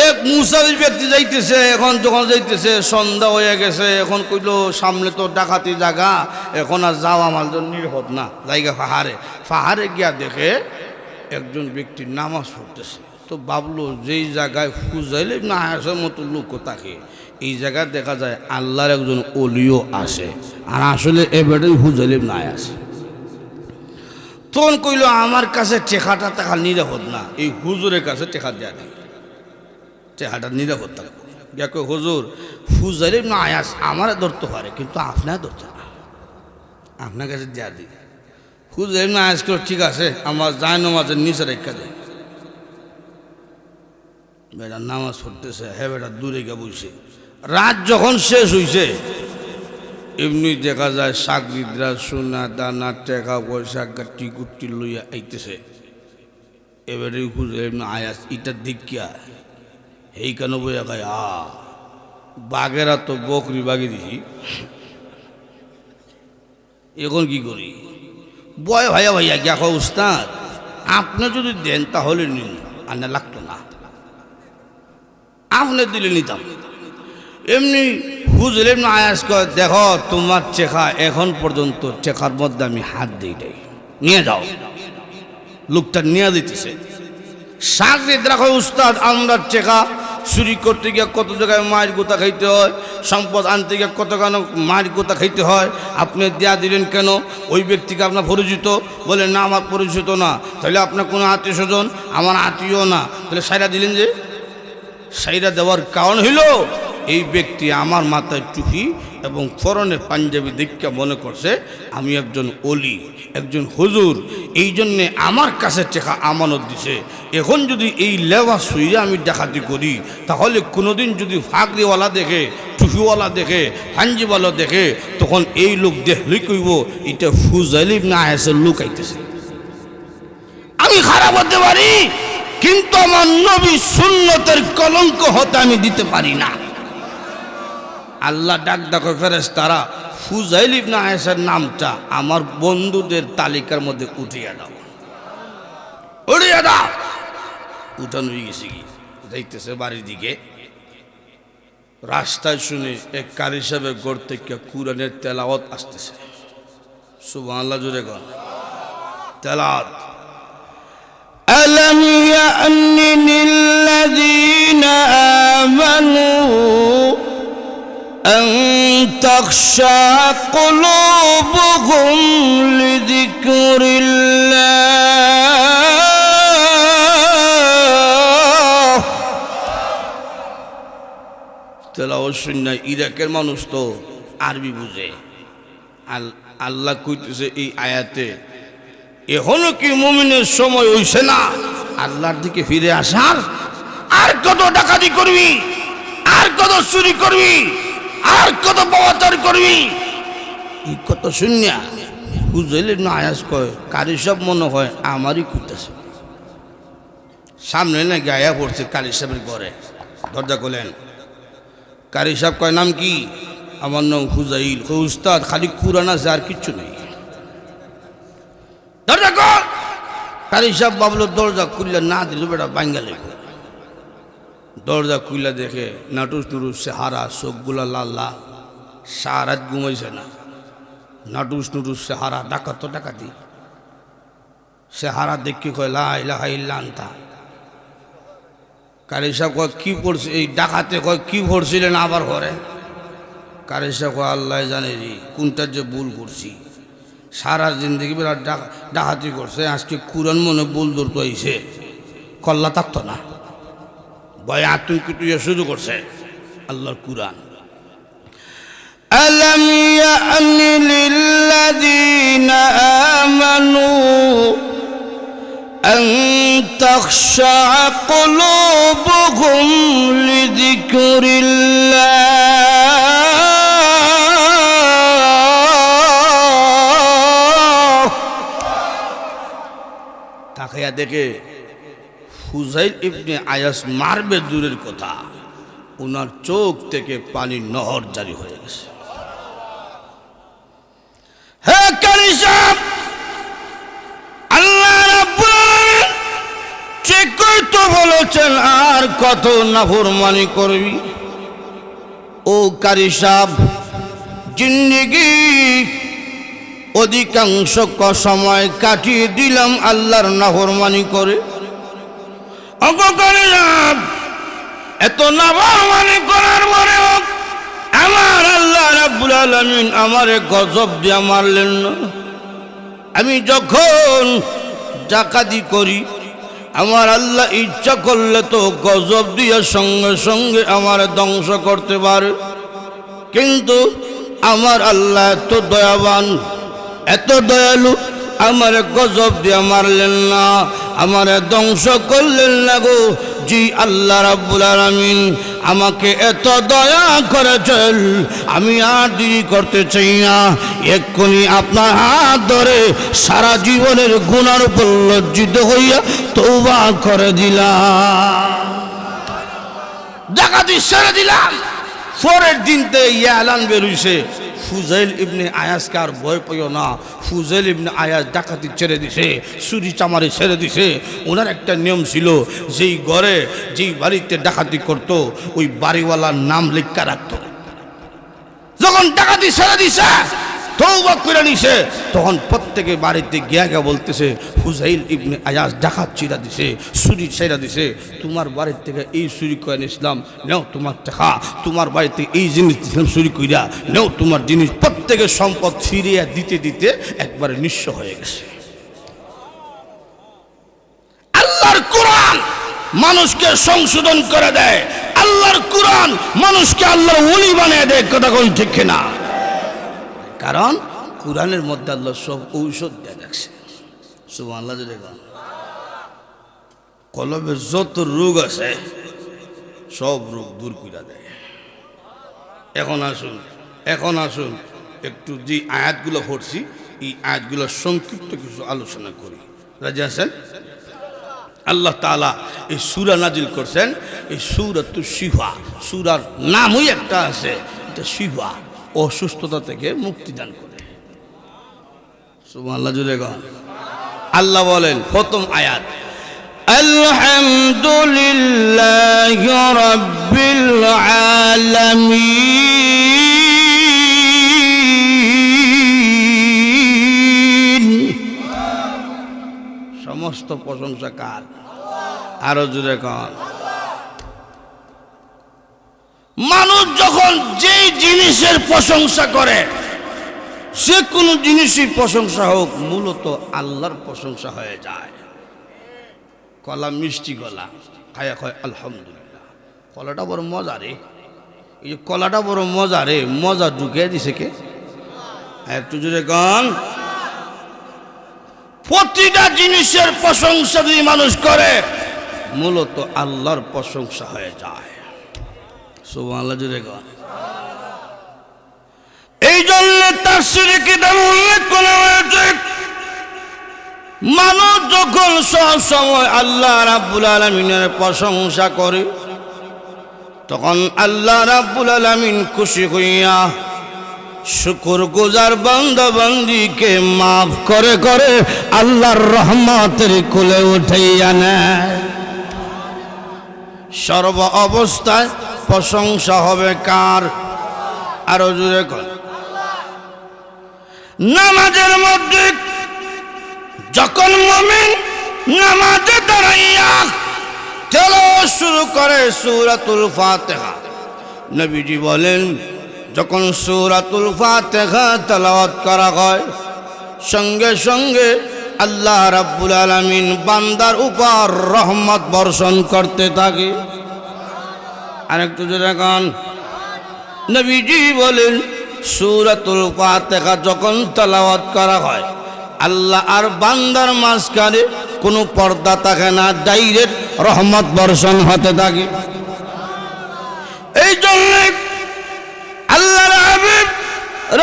এক মুসাফির ব্যক্তি যাইতেছে, এখন যখন যাইতেছে সন্ধ্যা হয়ে গেছে, এখন কইল সামনে তো ডাকাতি জায়গা, এখন আর যাওয়া আমার জন্য নিরাপদ না, জায়গা পাহাড়ে গিয়া দেখে একজন ব্যক্তি নামাজ পড়তেছে। তো ভাবলো যেই জায়গায় ফুজাইলে না আসার মতো লোক থাকে, এই জায়গায় দেখা যায় আল্লাহর একজন ওলিও আসে, আর আসলে এবারেই ফুজাইলে না আসে। তখন কইল আমার কাছে টেকাটা টাকা নিরাপদ না, এই হুজুরের কাছে টেকা দেয়া দিই, টেকাটা নিরাপদ থাকবে। দেখো হুজুর ফুজাইলে না আয়াস আমার ধরতে পারে, কিন্তু আপনার ধরতে না, আপনার কাছে দেয়া দিই। হুজুর না আয়াস করে ঠিক আছে, আমার যায় নামাজের নিচে রেখা দেয়। বেটা নামাজ পড়তেছে, হ্যাঁ বেটা দূরে গিয়ে বসে। রাত যখন শেষ হয়েছে, এমনি দেখা যায় সাগরিদরা সোনা দানা টাকা পয়সা গাটি গুটি লইয়া আইতেছে। এবারে হুজুর এমনি আয়াস ইটা দেখিয়া এই কেন বইয়া খায়, বাঘেরা তো বকরি বাগি দিছি, এখন কি করি? বয় ভাইয়া ভাইয়া গিয়া কয় উস্তাদ আপনি যদি দেন তাহলে নিন, আর না লাগতো না, আপনি দিলে নিতাম। এমনি হুজুর এমনি আয়াস কয়, দেখো তোমার চেখা এখন পর্যন্ত চেখার মধ্যে আমি হাত দিই নাই, নিয়ে যাও। লোকটা নিয়ে দিতেছে। সাগরিদরা কয় উস্তাদ আমরা চেখা চুরি করতে গিয়ে কত জায়গায় মায়ের গোতা খাইতে হয়, সম্পদ আনতে গিয়ে কত কেন মায়ের গোতা খাইতে হয়, আপনি দেয়া দিলেন কেন? ওই ব্যক্তিকে আপনার পরিচিত? বলে না আমার পরিচিত না। তাহলে আপনার কোনো আত্মীয় স্বজন? আমার আত্মীয় না। তাহলে সাইরা দিলেন যে? সাইরা দেওয়ার কারণ হইল এই ব্যক্তি আমার মাথায় টুপি এবং পরনে পাঞ্জাবি দীক্ষা মনে করছে আমি একজন অলি, একজন হুজুর, এই জন্যে আমার কাছে টাকা আমানত দিছে। এখন যদি এই লেবা শুয়ে আমি ডাকাতি করি, তাহলে কোনোদিন যদি ফাঁকরিওয়ালা দেখে, টুপিওয়ালা দেখে, পাঞ্জাবিওয়ালা দেখে, তখন এই লোক দেখলেই কইব এটা ফুজাইল ইবনে আয়াসের লোক আইতেছে। আমি খারাপ হতে পারি, কিন্তু আমার নবী সুন্নতের কলঙ্ক হতে আমি দিতে পারি না। আল্লাহ ডাক ডাকো ফেরেশতারা, ফুজাইল ইবনে আয়েশার নামটা আমার বন্ধুদের তালিকার মধ্যে উঠিয়ে দাও, উঠিয়ে দাও। উঠানো হয়ে গেছে, কি যাইতেছে বাড়ির দিকে, রাস্তায় শুনে এক কারি সাহেবের ঘর থেকে কুরআনের তেলাওয়াত আসতেছে। সুবহানাল্লাহ, জোরে কর তেলাওয়াত। ألم يأن للذين آمنوا أن تخشع قلوبهم لذكر الله। তেলাওয়াত শুনে ইরাকের মানুষ তো আরবি বুঝে। আল্লাহ কইতেছে এই আয়াতে, এখনো কি মুমিনের সময় হইছে না আল্লাহর দিকে ফিরে আসার? আর কত ডাকাতি করবি, আর কত চুরি করবি, আর কত পাপাচার করবি? এই কত শূন্য বুঝলে না। আয়াস কয় কারি সব মনে হয় আমারই কইতেছে। সামনে না গায়া পড়ছে কারি সাহেবের ঘরে, দরজা খোলেন। কারি সাহেব কয় নাম কি? আমার নাম ফুজাইল। উস্তাদ খালি কুরআন আছে আর কিচ্ছু নেই। দরজা কর। কারি সাহেব বাবলো দরজা খুললে না দিল বেটা বাঙ্গালে। দরজা খুললে দেখে নাটুস নুরুস চেহারা, চোখগুলা লাল লাল, সারাত ঘুমাইছে না। নাটুস নুরুস চেহারা, ডাকাত ডাকাতি চেহারা দেখি কয় লা ইলাহা ইল্লা আনতা। কারি সাহেব কয় কি পড়ছে এই ডাকাতে? কয় কি পড়ছিলেন আবার ঘরে? কারি সাহেব কয় আল্লাহ জানে রে কোনটার যে ভুল করছি। সারা জিন্দগি বিরাট ডাকাতি করছে, আজকে কুরআন মনে ভুল ধরতে হয়েছে, কল্লা থাকতো না, ভয়ে আতঙ্কিত শুরু করছে। আল্লাহর কুরআন, আলাম ইয়ানি লিল্লাযীনা আমানু আন তাখশা কুলুবুহুম লিযিকরিল্লাহ। তাকায়া দেখে ফুজাইল ইবনে আয়াস মারবে দূরের কথা, ওনার চোখ থেকে পানির নহর জারি হয়ে গেছে। হে কারি সাহেব, আল্লাহ রাব্বুল আলামিন ঠিকই তো বলেছেন আর কত নাফরমানি করবি। ও কারি সাহেব, জিন্দেগি অধিকাংশ সময় কাটিয়ে দিলাম আল্লাহর নাফরমানি করে। এত নাফরমানি করার পরেও আমার আল্লাহ রাব্বুল আলামিন আমারে গজব দিয়া মারলেন না। আমি যখন ডাকাতি করি, আমার আল্লাহ ইচ্ছা করলে তো গজব দিয়া সঙ্গে সঙ্গে আমার ধ্বংস করতে পারে, কিন্তু আমার আল্লাহ এত দয়াবান, এত দয়ালু, আমার গজব দিয়া মারলেন না, আমার ধ্বংস করলেন না গো। জি আল্লাহ রাব্বুল আলামিন আমাকে এত দয়া করেছেন, আমি আর দেরি করতে চাই না, এক্ষুনি আপনার হাত ধরে সারা জীবনের গুনার উপর লজ্জিত হইয়া তওবা করে দিলাম, ডাকাতি ছেড়ে দিলাম। পরের দিনতে এলান বেরোইছে, ফুজাইল ইবনে আয়াসকে আর ভয় পেও না। ফুজাইল ইবনে আয়াস ডাকাতি ছেড়ে দিছে, চুরি চামারি ছেড়ে দিছে। ওনার একটা নিয়ম ছিল, যেই ঘরে যেই বাড়িতে ডাকাতি করত ওই বাড়িওয়ালার নাম লেখা রাখত। যখন ডাকাতি ছেড়ে দিছে, তওবা করে নিছে, তখন প্রত্যেকে বাড়িতে গিয়া বলতেছে হুজাইল ইবনে আয়াজ ডাকাত চিরা দিছে, চুরি ছেড়া দিছে, তোমার বাড়ির থেকে এই চুরি করে নিয়েছিলাম, নেও তোমার টাকা, তোমার বাড়িতে এই জিনিস দিয়েছিলাম চুরি কইরা, নেও তোমার জিনিস। প্রত্যেকের সম্পদ ফিরিয়ে দিতে দিতে একবারে নিঃস্ব হয়ে গেছে। আল্লাহর কোরআন মানুষকে সংশোধন করে দেয়, আল্লাহর কোরআন মানুষকে আল্লাহর ওলি বানিয়ে দেয়। কথা কোন ঠিক কিনা? কারণ কোরআনের মধ্যে আল্লাহ সব ঔষধ দিয়ে দেখছে। সুবহানাল্লাহ। যদি কলবের যত রোগ আছে সব রোগ দূর করে দেয়। এখন আসুন একটু যে আয়াতগুলো পড়ছি এই আয়াতগুলো সংক্ষিপ্ত কিছু আলোচনা করি। রাজি আছেন? আল্লাহ তাআলা এই সূরা নাজিল করছেন, এই সূরাতুশ শিফা, সূরার নামই একটা আছে, এটা শিফা, অসুস্থতা থেকে মুক্তি দান করে। সুবহানাল্লাহ। জুড়ে গান। আল্লাহ বলেন প্রথম আয়াত, আলহামদুলিল্লাহি রাব্বিল আলামিন। সমস্ত প্রশংসা কার? আরো জুড়ে গান। মানুষ যখন যেই জিনিসের প্রশংসা করে, যে কোনো জিনিসই প্রশংসা হোক, মূলত আল্লাহর প্রশংসা হয়ে যায়। কলা মিষ্টি গলা খায়া কয় আলহামদুলিল্লাহ, কলাটা বড় মজা রে, এই যে কলাটা বড় মজা রে, মজা ঢুকিয়ে দিছে কে? একটু জোরে গান। প্রতিটা জিনিসের প্রশংসা যদি মানুষ করে, মূলত আল্লাহর প্রশংসা হয়ে যায়। সুবহানাল্লাহ। জোরে গান। এই জন্য তাফসীরে কিতাব উল্লেখ করা হয়েছে, মানুষ যখন সব সময় আল্লাহ রাব্বুল আলামিনের প্রশংসা করে, তখন আল্লাহ রাব্বুল আলামিন খুশি হইয়া শুকরগুজার বান্দা বান্দীকে মাফ করে করে আল্লাহর রহমতের কোলে উঠাইয়া নেয়। সর্ব অবস্থায় প্রশংসা হবে কার? আরো জোরে কর। নামাজের মধ্যে যখন মুমিন নামাজে দাঁড়াইয়া তেলাওয়াত শুরু করে সূরাতুল ফাতিহা, নবীজি বলেন যখন সূরাতুল ফাতিহা তেলাওয়াত করা হয়, সঙ্গে সঙ্গে আল্লাহ রাব্বুল আলামিন বান্দার উপর রহমত বর্ষণ করতে থাকে। আরেকটু জোরে গান। নবীজি বলেন সূরাতুল ফাতিহা যখন তেলাওয়াত করা হয়, আল্লাহ আর বান্দার মাঝখানে কোনো পর্দা থাকে না, ডাইরেক্ট রহমত বর্ষণ হতে থাকে। এই জন্য আল্লাহর হাবিব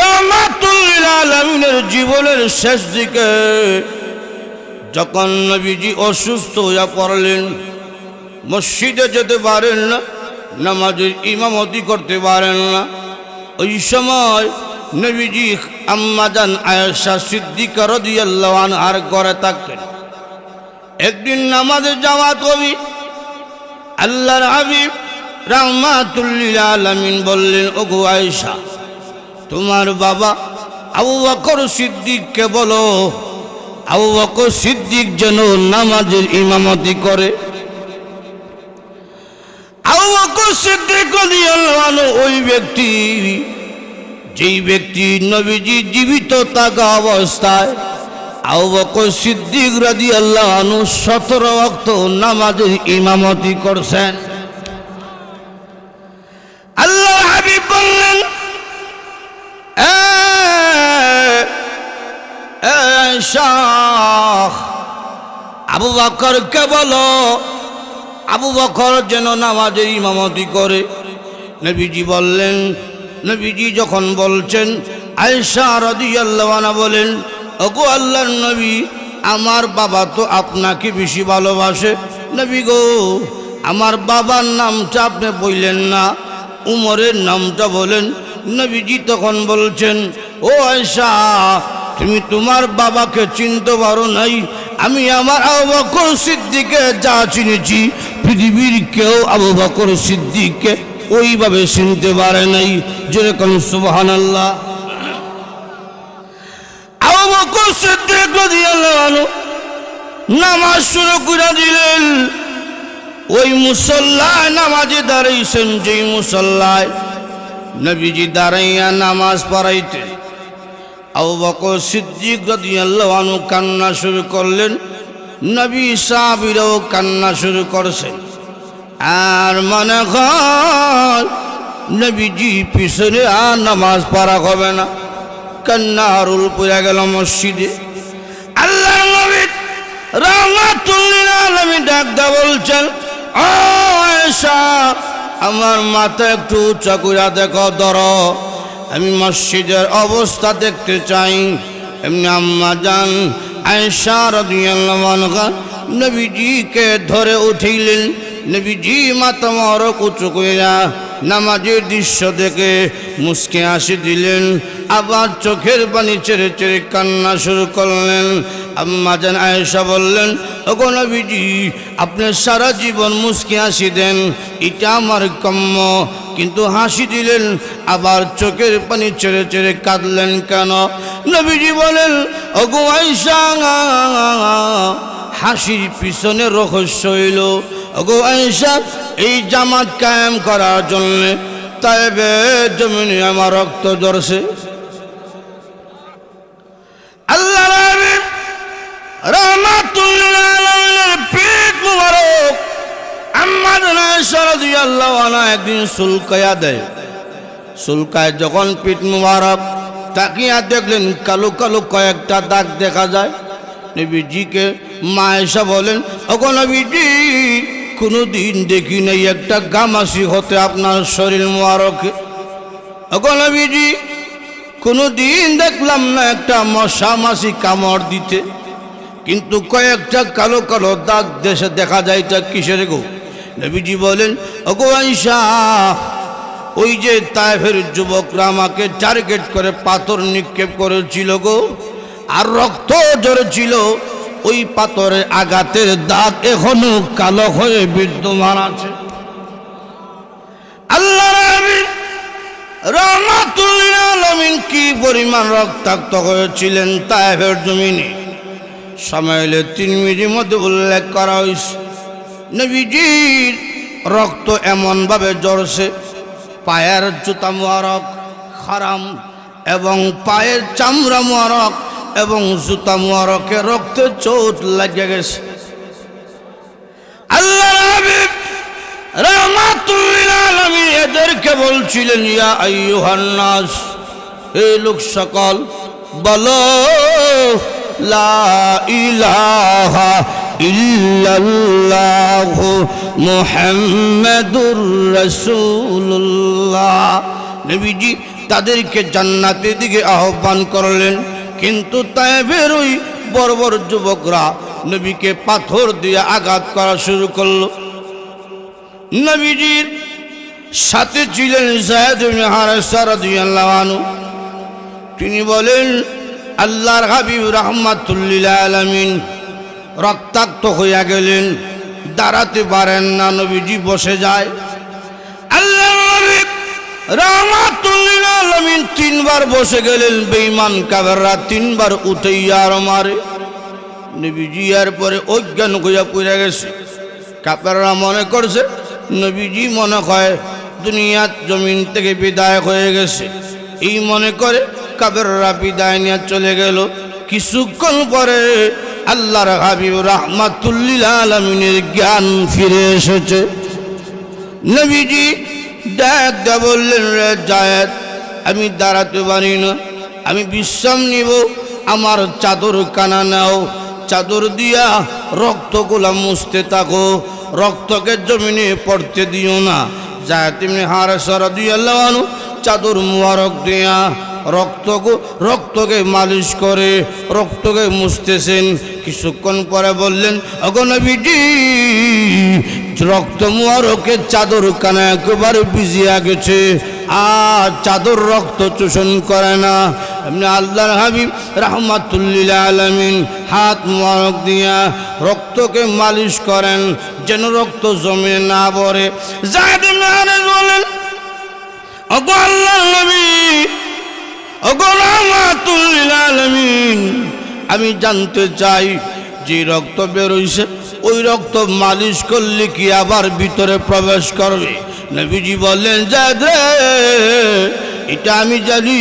রাহমাতুল লিল আলামিনের জীবনের শেষ দিকে যখন নবীজি অসুস্থ হয়ে পড়লেন, মসজিদে যেতে পারেন না, নামাজের ইমামতি করতে পারেন না, ওই সময় নবীজি আম্মা জান আয়েশা সিদ্দিকা রাদিয়াল্লাহু আনহার ঘরে থাকতেন। একদিন নামাজে যাওয়া কবি আল্লাহর হাবিব রাহমাতুল লিল আলামিন বললেন, ওগো আয়েশা, তোমার বাবা আবু বকর সিদ্দিককে বলো আবু বকর সিদ্দিক যেন নামাজের ইমামতি করে। আবু বকর সিদ্দিক রাদিয়াল্লাহু আনহু ওই ব্যক্তি, যেই ব্যক্তি নবীজি জীবিত থাকা অবস্থায় আবু বকর সিদ্দিক রাদিয়াল্লাহু আনহু 17 ওয়াক্ত নামাজের ইমামতি করছেন। আল্লাহর হাবিব বললেন, আবু বকরকে বলো আবু বকর যেন নামাজের ইমামতি করে। নবীজি বললেন, নবীজি যখন বলছেন, আয়েশা রাদিয়াল্লাহু আনহা বলেন, ওগো আল্লাহর নবী, আমার বাবা তো আপনাকে বেশি ভালোবাসে। নবী গো, আমার বাবার নামটা আপনি বললেন না, উমরের নামটা বলেন। নবীজি তখন বলছেন, ও আয়েশা, তুমি তোমার বাবাকে চিনতে পারো নাই, আমি আমার আবু বকর সিদ্দিককে যা চিনেছি, পৃথিবীর কেউ আবু বকর সিদ্দিককে ওইভাবে চিনতে পারে নাই। যেরকম সুবহানাল্লাহ। বকর সিদ্দিক রাদিয়াল্লাহু আনহু নামাজ শুরু করে দিলেন। ওই মুসল্লায় নামাজে দাঁড়াইছেন, যেই মুসল্লায় নবীজি দাঁড়াইয়া নামাজ পড়াইতেন, আবু বকর সিদ্দিক রাদিয়াল্লাহু আনহু কান্না শুরু করলেন। নবী সাহাবীরাও কান্না শুরু করছেন। আর মনে হয় নবীজি পিছনে আর নামাজ পড়া হবে না, কান্নার রুল পড়ে গেল মসজিদে। আল্লাহর নবী রাহমাতুল লিল আলামিন ডাকদা বলছেন, ও আয়েশা, আমার মাথা একটু উঁচা করে দেখো, ধরো, আমি মসজিদের অবস্থা দেখতে চাই। এমনি আম্মা জান আয়েশা রাদিয়াল্লাহু আনহা নবীজিকে ধরে উঠাইলেন। নবীজি মাথা মোবারক উঁচু কইরা নামাজের দৃশ্য দেখে মুস্কে হাসি দিলেন, আবার চোখের পানি ছেড়ে ছেড়ে কান্না শুরু করলেন। আম্মা জান আয়েশা বললেন, ওগো নবীজি, আপনি সারা জীবন মুস্কে হাসি দেন, এটা আমার কাম্য, কিন্তু হাসি দিলেন আবার চোখের পানি ছেড়ে ছেড়ে কাঁদলেন কেন? নবীজি বলেন, ওগো আয়েশা, হাসির পিছনে রহস্য হইল, ওগো আয়েশা, এই জামাত কায়েম করার জন্য তায়েবের জমিনে আমার রক্ত ঝরছে। আল্লাহ নবী রাহমাতুল লিল আলামিনের পিঠ মুবারক আম্মা জান আয়েশা রাদিয়াল্লাহু আনহা একদিন সুলকায়া দেয়। সুলকায় যখন পিঠ মুবারক তাকিয়া দেখলেন কালো কালো কয়েকটা দাগ দেখা যায়। নবীজিকে মা আয়েশা বলেন, ওগো নবীজি, কোনোদিন দেখি নাই একটা গামাসি হতে আপনার শরীর মুবারকে। ওগো নবীজি, কোনোদিন দেখলাম না একটা মশা মাছি কামড় দিতে, কিন্তু কয়েকটা কালো কালো দাগ দেশে দেখা যায়, এটা কিসের গো? নবীজি বলেন, ওগো আয়েশা, ওই যে তায়েফের যুবকরা আমাকে টার্গেট করে পাথর নিক্ষেপ করেছিল গো, আর রক্ত ঝরেছিল, ওই পাথরের আঘাতের দাগ এখনো কালো হয়ে বিদ্যমান আছে। আল্লাহ নবী রাহমাতুল লিল আলামিন কি পরিমাণ রক্তাক্ত হয়েছিলেন তায়েফের জমিনে, সামাইলে তিরমিজির মধ্যে উল্লেখ করা হয়েছে। নবীজির রক্ত এমনভাবে ঝরছে, পায়ের জুতা মুবারক হারাম এবং পায়ের চামড়া মুবারক এবং জুতা মুবারকে রক্তে চোট লেগে গেছে। আল্লাহ নবী রাহমাতুল লিল আলামিন এদেরকে বলছিলেন, ইয়া আইয়ুহান নাস, হে লোক সকল, বলো লা ইলাহা ইল্লাল্লাহু মুহাম্মাদুর রাসূলুল্লাহ। নবীজি তাদেরকে জান্নাতের দিকে আহ্বান করলেন, কিন্তু তায়েফের ওই বড় বড় যুবকরা নবীকে পাথর দিয়ে আঘাত করা শুরু করলো। নবীজির সাথে ছিলেন যায়েদ ইবনে হারেসা রাদিয়াল্লাহু আনহু। তিনি বলেন, আল্লাহর হাবিব রাহমাতুল লিল আলামিন রক্তাক্ত হইয়া গেলেন, দাঁড়াতে পারেন না, নবীজি বসে যায়। আল্লাহর হাবিব রাহমাতুল লিল আলামিন তিনবার বসে গেলেন, বেঈমান কাফেররা তিনবার উঠাইয়া আর মারে। নবীজি এরপরে অজ্ঞান হইয়া পড়ে গেছে। কাফেররা মনে করছে নবীজি মনে হয় দুনিয়ার জমিন থেকে বিদায় হয়ে গেছে, এই মনে করে কাফেররা বিদায় নিয়ে চলে গেল। কিছুক্ষণ পরে আল্লাহর হাবিব রাহমাতুল লিল আলামিনের জ্ঞান ফিরে এসেছে। নবীজি ডাক দিয়ে বললেন, রে যায়েদ, আমি দাঁড়াতে পারি না, আমি বিশ্রাম নিব, আমার চাদর কানা নাও, চাদর দিয়া রক্তগুলা মুছতে থাকো, রক্তকে জমিনে পড়তে দিও না। যায়েদ ইবনে হারেসা রাদিয়াল্লাহু আনহু চাদর মুবারক দিয়া রক্তকে মালিশ করে রক্তকে মুছতেছেন। কিছুক্ষণ পরে বললেন, ওগো নবীজি, রক্ত মুবারকের চাদর কানা একেবারে ভিজিয়া গেছে, আর চাদর রক্ত চোষণ করে না। এমনি আল্লাহর হাবিব রাহমাতুল লিল আলামিন হাত মুবারক দিয়া রক্তকে মালিশ করেন, যেন রক্ত জমিনে না পড়ে। যায়েদ ইবনে হারেস বলেন, ওগো আল্লাহর নবী, ওগো রাহমাতুল লিল আলামিন, আমি জানতে চাই যে রক্ত বেরোইছে ওই রক্ত মালিশ করলে কি আবার ভিতরে প্রবেশ করবে? নবীজি বললেন যায়েদ রে, এটা আমি জানি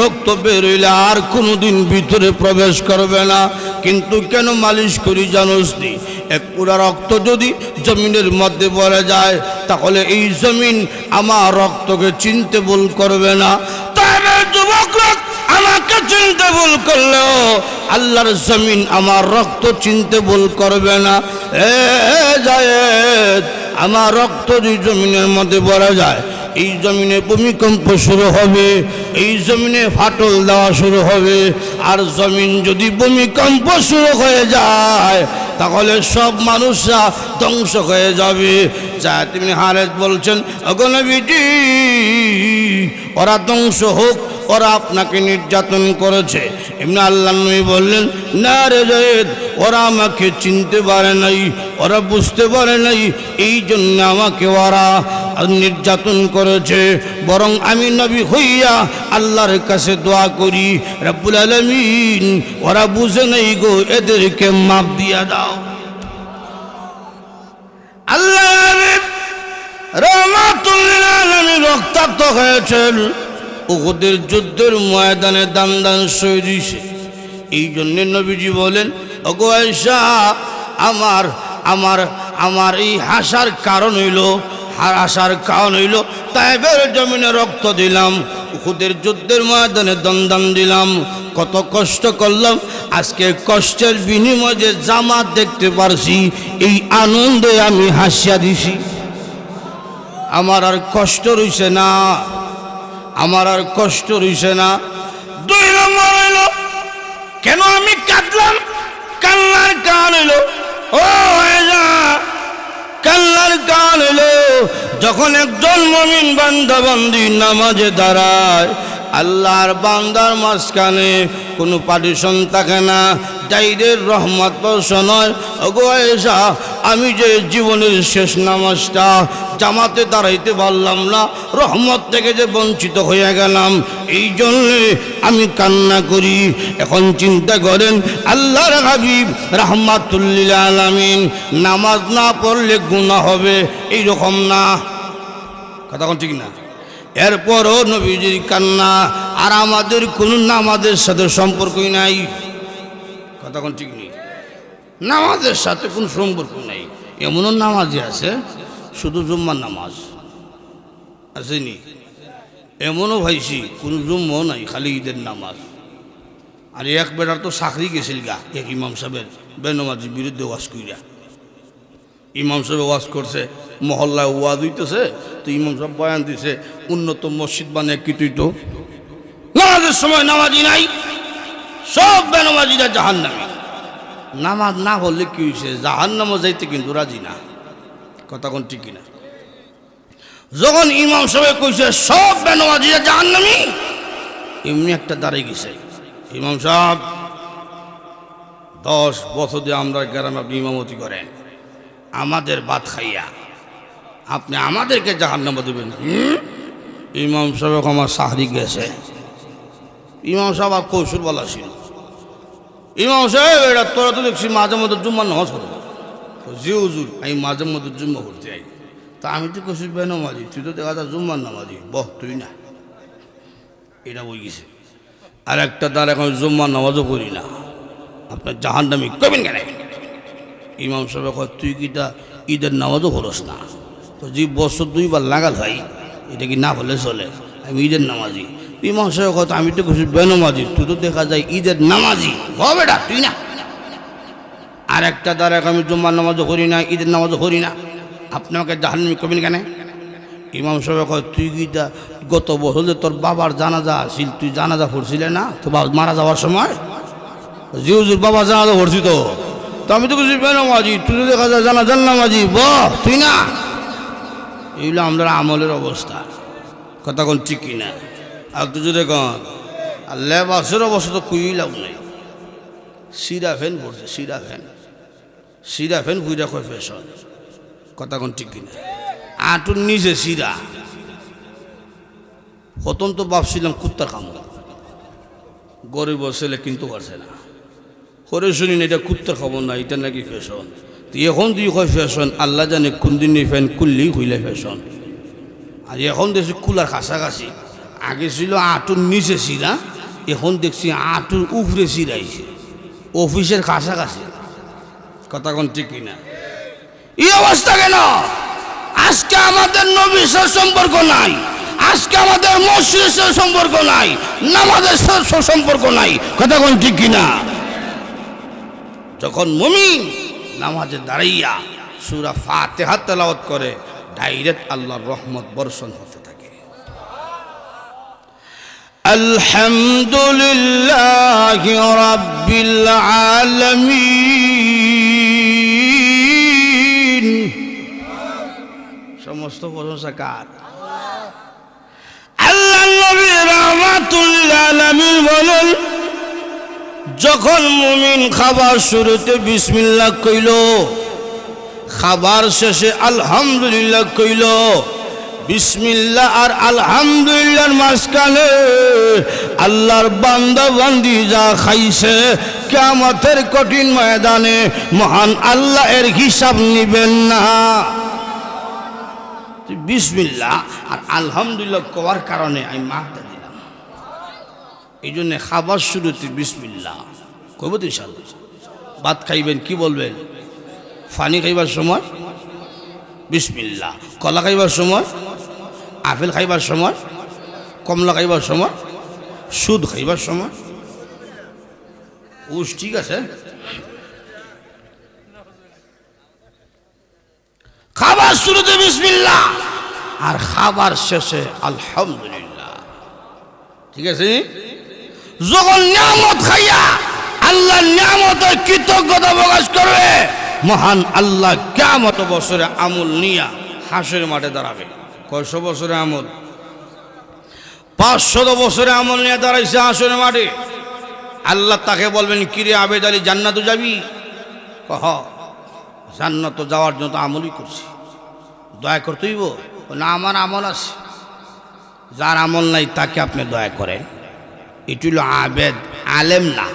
রক্ত বেরোইলে আর কোনোদিন ভিতরে প্রবেশ করবে না, কিন্তু কেন মালিশ করি জানোস নি? এক পুরা রক্ত যদি জমিনের মধ্যে পড়ে যায় তাহলে এই জমিন আমার রক্তকে চিনতে ভুল করবে না। তবে যুবকরা আমাকে চিনতে ভুল করলেও আল্লাহর জমিন আমার রক্ত চিনতে ভুল করবে না। এ যায়েদ, আমার রক্ত যদি জমিনের মধ্যে পড়ে যায় এই জমিনে ভূমিকম্প শুরু হবে, এই জমিনে ফাটল দেওয়া শুরু হবে, আর জমিন যদি ভূমিকম্প শুরু হয়ে যায় তাহলে সব মানুষরা ধ্বংস হয়ে যাবে। যায়েদ ইবনে হারেস বলছেন, ওগো নবীজি, ওরা ধ্বংস হোক, ওরা আপনাকে নির্যাতন করেছে। এমনি আল্লাহ নবী বললেন, না রে যায়েদ, ওরা আমাকে চিনতে পারে নাই, ওরা বুঝতে পারে নাই, এই জন্য আমাকে ওরা নির্যাতন করেছে। বরং আমি নবী হইয়া আল্লাহর কাছে দোয়া করি, রব্বুল আলামিন ওরা বুঝে নাই গো, এদেরকে মাফ দিয়া দাও। আল্লাহ রাহমাতুল লিল আলামিন রক্তাক্ত হয়েছেন, উহুদের যুদ্ধের ময়দানে দান দান শহীদ হয়েছে। এই জন্য নবীজি বলেন, ওগো আয়েশা, আমার আমার আমার এই হাসার কারণ হইল, আসার কারণ হইল তায়েফের জমিনে রক্ত দিলাম, উহুদের যুদ্ধের ময়দানে দন্দান দিলাম, কত কষ্ট করলাম, আজকে কষ্টের বিনিময়ে যে জামাত দেখতে পারছি এই আনন্দে আমি হাসিয়া দিছি। আমার আর কষ্ট রইছে না, আমার আর কষ্ট রইছে না। 2 নম্বর হইল কেন আমি কাঁদলাম? কান্নার কারণ হইল, ও কান্নার কারণ হইল যখন একজন মুমিন বান্দা বান্দি নামাজে দাঁড়ায়, আল্লাহর বান্দার মাঝখানে কোনো পার্টিশন থাকে না, ডাইরেক্ট রহমত বর্ষণ হয়। ওগো আয়েশা, আমি যে জীবনের শেষ নামাজটা জামাতে দাঁড়াইতে পারলাম না, রহমত থেকে যে বঞ্চিত হয়ে গেলাম, এই জন্যে আমি কান্না করি। এখন চিন্তা করেন, আল্লাহর হাবিব রাহমাতুল লিল আলামিন নামাজ না পড়লে গুনাহ হবে, এইরকম না? কথা কোন ঠিক না? এরপরও নবীজির কান্না, আর আমাদের কোনো নামাজের সাথে সম্পর্কই নাই। কথা কোন ঠিক নেই? নামাজের সাথে কোনো সম্পর্ক নাই। এমনও নামাজই আছে শুধু জুম্মার নামাজ আসেনি, এমনও ভাইছি কোনো জুম্মাও নাই, খালি ঈদের নামাজ। আর এক বেটার তো চাকরি গেছিল গা, এক ইমাম সাহেবের বেনমাজির বিরুদ্ধে ওয়াজ কইরা। ইমাম সাহেব ওয়াজ করছে, মহল্লায় ওয়াজ হইতেছে, তো ইমাম সাহেব বয়ান দিছে, উন্নত মসজিদ বানিয়ে কি তুই তো নামাজের সময় নামাজি নাই, সব বেনমাজিরা জাহান্নামী। নামাজ না বললে কি হয়েছে? জাহান্নামও যাইতে কিন্তু রাজি না। কথা কোন ঠিক কিনা? যখন ইমাম সাহেব কইছে সব বেনমাজিরা জাহান্নামী, এমনি একটা দাঁড়িয়ে গেছে, ইমাম সাহেব 10 বছর দিয়ে আমরা গ্রামে আপনি ইমামতি করেন, আমাদের ভাত খাইয়া আপনি আমাদেরকে জাহান্নামে দেবেন? ইমাম সাহেব আমার চাকরি গেছে। ইমাম সাহেব আর কৌশল বলা ছিল, ইমাম সাহেব এটা তোরা তো দেখছি মাঝে মধ্যে জুম্মার নামাজ পড়বো। জি হুজুর, আমি মাঝে মধ্যে জুম্মা করতে যাই। তা আমি তো কৌশল বেনামাজি, তুই তো দেখা যায় জুম্মার নামাজি, বহ তুই না, এটা বই গেছে। আর একটা তার এখন জুম্মার নামাজও করি না, আপনার জাহান্নামী কবেন কেন? ইমাম সাহেব কয়, তুই কি তা ঈদের নামাজও খরচ না? তো যে বছর 2 বার লাগাল ভাই, এটা কি না হলে চলে? আমি ঈদের নামাজি। ইমাম সাহেব কত, আমি তো কিছু বেনামাজি, তুই তো দেখা যায় ঈদের নামাজি, বেটা তুই না। আর একটা দ্বারা আমি জুম্মার নামাজও করি না, ঈদের নামাজও করি না, আপনি আমাকে জাহান্নামী কবেন কেন? ইমাম সাহেব কয়, তুই কি তা গত বছর যে তোর বাবার জানাজা আসিল, তুই জানাজা পড়ছিলে না তো মারা যাওয়ার সময়? জি হুজুর, বাবা জানাজা পড়ছি তো। তো আমি তো কিছু বেনামাজি, তুই তো দেখা যায় জানাজার নামাজি, বহ তুই না। এইগুলো আমরা আমলের অবস্থা। কথা কোন ঠিক কিনা? আর তুই যদি কন আর লেবাসের অবস্থা তো কুই লাভ নাই। সিরা ফ্যান পড়ছে, সিরা ফ্যান বুঝা কয় ফ্যাশন। কথা কোন ঠিক কিনা? আটুর নিচে সিরা। প্রথম তো ভাবছিলাম কুত্তার কামড়, গরিব ছেলে কিনতে পারছে না, করে শুনি না এটা কুত্তার খবর না, এটা নাকি ফ্যাশন। তো এখন তুই কয় ফ্যাশন, আল্লাহ জানে কোন দিন ফ্যান কুললেই হইলে ফ্যাশন। আর এখন দেখছি কুলার কাছাকাছি, আগে ছিল আঁটুর নিচে সিরা, এখন দেখছি আঁটুর উপরে সিরাইছে, অফিসের কাছাকাছি। কথা কোন ঠিক কিনা? এই অবস্থা কেন? আজকে আমাদের নবীর সাথে সম্পর্ক নাই, আজকে আমাদের মসজিদের সাথে সম্পর্ক নাই, নামাজের সাথে সম্পর্ক নাই। কথা কোন ঠিক কিনা? যখন মুমিন নামাজে দাঁড়াইয়া সূরা ফাতিহা তেলাওয়াত করে, ডাইরেক্ট আল্লাহর রহমত বর্ষণ হতে থাকে। আলহামদুলিল্লাহি রাব্বিল আলামিন। সমস্ত প্রশংসা কার? আল্লাহ নবী রাহমাতুল লিল আলামিন বলেন, যখন মুমিন খাবার শুরুতে বিসমিল্লাহ কইল, খাবার শেষে আলহামদুলিল্লাহ কইল, বিসমিল্লাহ আর আলহামদুলিল্লাহর মাঝখানে আল্লাহর বান্দা বান্দি যা খাইছে, কিয়ামতের কঠিন ময়দানে মহান আল্লাহ এর হিসাব নিবেন না। বিসমিল্লাহ আর আলহামদুলিল্লাহ কওয়ার কারণে আমি মাফটা দিলাম। এই জন্য খাবার শুরুতে বিসমিল্লাহ কইব তো ইনশাআল্লাহ। ভাত খাইবেন কি বলবেন? পানি খাইবার সময় বিসমিল্লাহ, কলা খাইবার সময়, আপেল খাইবার সময়, কমলা খাইবার সময়, সুদ খাইবার সময়, উস ঠিক আছে। খাবার শুরুতে বিসমিল্লাহ আর খাবার শেষে আলহামদুলিল্লাহ, ঠিক আছে। যখন নিয়ামত খাইয়া আল্লাহর নিয়ামতের কৃতজ্ঞতা প্রকাশ করবে, মহান আল্লাহ কিয়ামত বছরে আমল নিয়া হাসরের মাঠে দাঁড়াবে। কয়শো বছরে আমল? 500 বছরে আমল নিয়ে দাঁড়াইছে হাসরের মাঠে। আল্লাহ তাকে বলবেন, কিরে আবেদ আলী, জান্নাতে যাবি? কহ, জান্নাত যাওয়ার জন্য তো আমলই করছি, দয়া করতেইব না? আমার আমল আছে। যার আমল নাই তাকে আপনি দয়া করেন। এটি হলো আবেদ, আলেম না।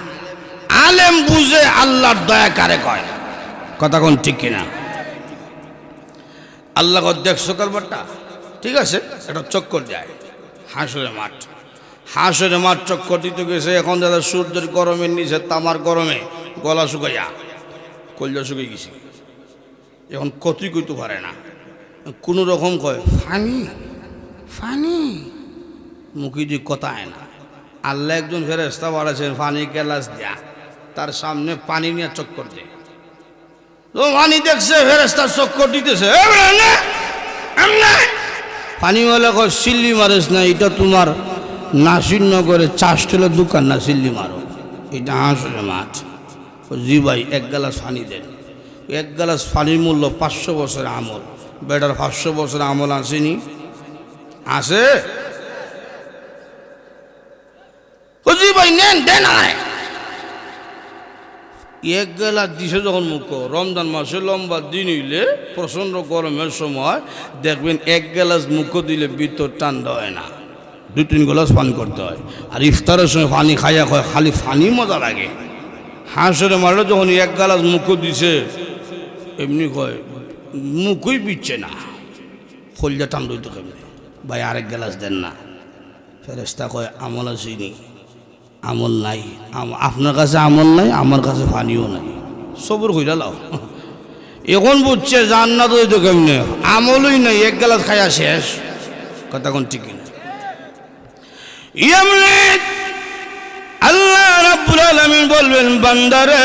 আলেম বুঝে আল্লাহর দয়া কারে কয়। কথা কোন ঠিক কিনা? আল্লাহ দেখছো কারবারটা, ঠিক আছে, এটা চক্কর যায় হাসরের মাঠ। হাসরের মাঠ চক্কর দিতে গেছে। এখন দাদা সূর্যের গরমের নিচে তামার গরমে গলা শুকাইয়া কলজা শুকিয়ে গেছে। এখন কতই কইতে পারে না, কোনো রকম কয় ফানি ফানি, মুখে যে কথা আয় না। আল্লাহ একজন ফেরেশতা বাড়াছেন পানি গ্লাস দিয়া, তার সামনে পানি নিয়ে চক্কর দেয়। তো পানি দেখছে ফেরেশতা চক্কর দিতেছে, পানিওয়ালা কয় সিল্লি মারিস না, এটা তোমার নাসিরনগরে চাষটেলের দোকান না, সিল্লি মারো, এটা হাসরের মাঠ। জি ভাই, 1 গ্লাস পানি দেন। 1 গ্লাস পানির মূল্য 500 বছরের আমল। বেটার 500 বছরের আমল আসেনি? আছে? ও জি ভাই নেন, দেন। 1 গ্লাস দিছে যখন মুখ, রমজান মাসে লম্বা দিন হইলে প্রচণ্ড গরমের সময় দেখবেন 1 গ্লাস মুখ দিলে ভিতর ঠান্ডা হয় না, 2-3 গ্লাস পানি করতে হয়। আর ইফতারের সময় পানি খাইয়া হয়, খালি পানি মজা লাগে। হাঁসরে মারলে যখন 1 গ্লাস মুখ দিছে, এমনি কয় মুখই বিচ্ছে না, খোলজা ঠান্ডা হইতে কেমনি, ভাই আরেক গ্লাস দেন না। ফেরেশতা কয় আমল আসেনি? আমল নাই। আপনার কাছে আমল নাই, আমার কাছে পানিও নাই, সবর কইরা লাও। এখন বুঝছে জান্নাত হইতো কেমনে, আমলই নাই, 1 গ্লাস খাইয়া শেষ। কথা কোন ঠিক না? আল্লাহ রাব্বুল আলামিন বলবেন, বান্দারে,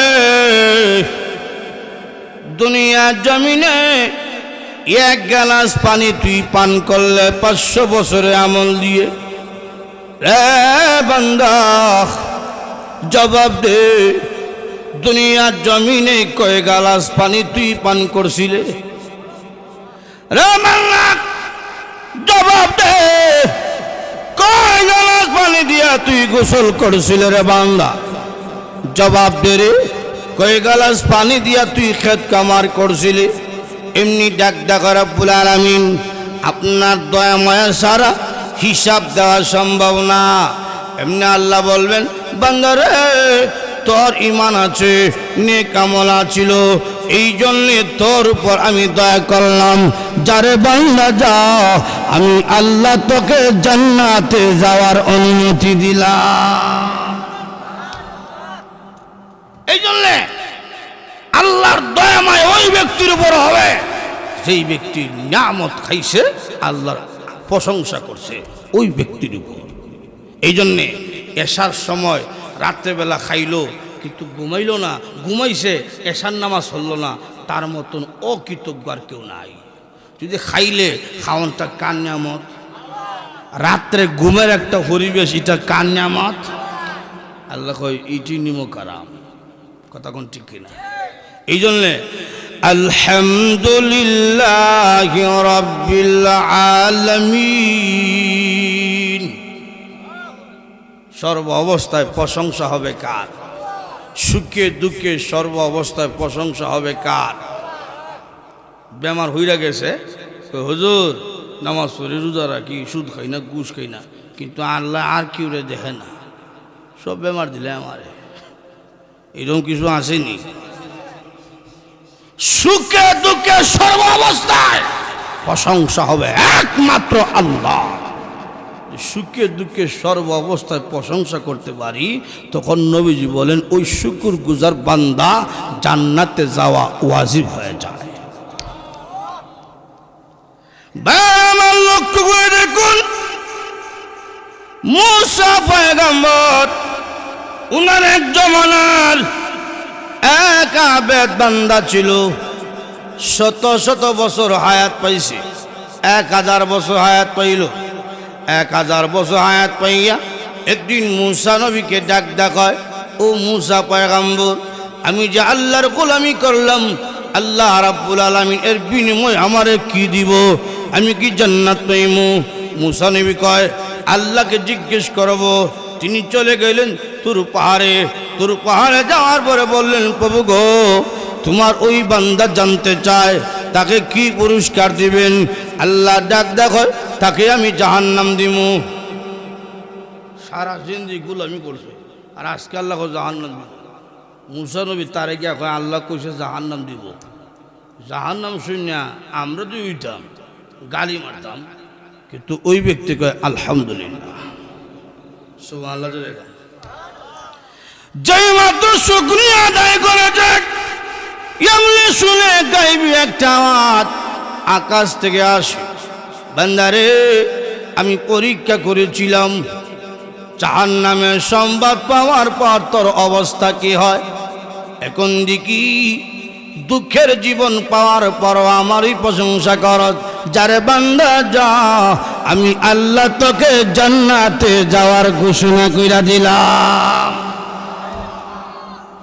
দুনিয়ার জমিনে 1 গ্লাস পানি তুই পান করলে 500 বছরে আমল দিয়ে, রে বান্দা জবাব দে, দুনিয়ার জমিনে কয় গ্লাস পানি তুই পান করছিলে? রে বান্দা জবাব দে, কয় গ্লাস পানি দিয়া তুই গোসল করছিলে? রে বান্দা জবাব দে রে, কয় গ্লাস পানি দিয়া তুই খেত কামার করছিলি? এমনি ডাক রব্বুল আলামিন আপনার দয়া মায়া সারা হিসাব দেওয়া সম্ভব না। এমনি আল্লাহ বলবেন, বান্দারে তোর ঈমান আছে, নেক আমল ছিল, এই জন্যে তোর উপর আমি দয়া করলাম। যারে বান্দা যা, আমি আল্লাহ তোকে জান্নাতে যাওয়ার অনুমতি দিলাম। এই জন্যে আল্লাহর দয়াময় ওই ব্যক্তির উপর হবে যেই ব্যক্তির নিয়ামত খাইছে, আল্লাহর প্রশংসা করছে ওই ব্যক্তির উপর। এই জন্যে এশার সময় রাত্রেবেলা খাইলো কিন্তু ঘুমাইলো না, ঘুমাইছে, এশার নামাজ হলো না, তার মতন অকৃতজ্ঞ আর কেউ নাই। যদি খাইলে খাওয়ানটা কার নিয়ামত, রাত্রে ঘুমের একটা পরিবেশ, এটা কার নিয়ামত? আল্লাহ কয় ইটি নিমো কারাম। কথা কোন ঠিক কিনা? এই জন্যে আলহামদুলিল্লাহ রাব্বিল আলামিন, সর্ব অবস্থায় প্রশংসা হবে কার? সুখে দুঃখে সর্ব অবস্থায় প্রশংসা হবে কার? বেমার হইরা গেছে, হুজুর নামাজ পড়ি, রোজা রাখি, সুদ খাই না, ঘুষ খাই না, কিন্তু আল্লাহ আর কেউ দেখে না, সব বেমার দিলে আমারে। এরকম কিছু আসেনি? সুখে দুঃখে সর্ব অবস্থায় প্রশংসা হবে একমাত্র আল্লাহ। সুখে দুঃখে সর্ব অবস্থায় প্রশংসা করতে পারি, তখন নবীজি বলেন ওই শুকর গুজার বান্দা জান্নাতে যাওয়া ওয়াজিব হয়ে যায়। আমার লক্ষ্য করে দেখুন, মুসা পয়গম্বর, উনার এক জমানার এক আবেদ বান্দা ছিল, শত শত বছর হায়াত পাইছে, 1000 বছর হায়াত পাইল। 1000 বছর হায়াত পাইয়া একদিন মুসা নবীকে ডাক ডাকায়, ও মুসা পয়গম্বর, আমি যে আল্লাহর গোলামি করলাম, আল্লাহ রাব্বুল আলামিন এর বিনিময় আমারে কি দিব? আমি কি জান্নাত পাইব? মুসা নবী কয়, আল্লাহকে জিজ্ঞেস করব। তিনি চলে গেলেন তুর পাহাড়ে। তুর পাহাড়ে যাওয়ার পরে বললেন, প্রভু গো, তোমার ওই বান্দা জানতে চায় তাকে কি পুরস্কার দিবেন? আল্লাহ ডাক দেখো, তাকে আমি জাহান্নাম দিব। সারা জিন্দেগি গোলামি করছে, আর আজকে আল্লাহ জাহান্নাম দিব। মুসা নবী তারে গিয়া কয়, আল্লাহ কইছে জাহান্নাম দিব। জাহান্নাম শুনিয়া আমরা তো উইতাম, গালি মারতাম, কিন্তু ওই ব্যক্তি কয় আলহামদুলিল্লাহ, সুবহানাল্লাহ। যেই মাত্র শুকরিয়া আদায় করেছে, এমনি শুনে গাইবি একটা আওয়াজ আকাশ থেকে আসে, বান্দারে আমি পরীক্ষা করেছিলাম, জাহান্নামের সংবাদ পাওয়ার পর তোর অবস্থা কি হয়? এখন দেখি দুঃখের জীবন পাওয়ার পর আমারই প্রশংসা কর। যারে বান্দা যা, আমি আল্লাহ তোকে জান্নাতে যাওয়ার ঘোষণা কইরা দিলাম।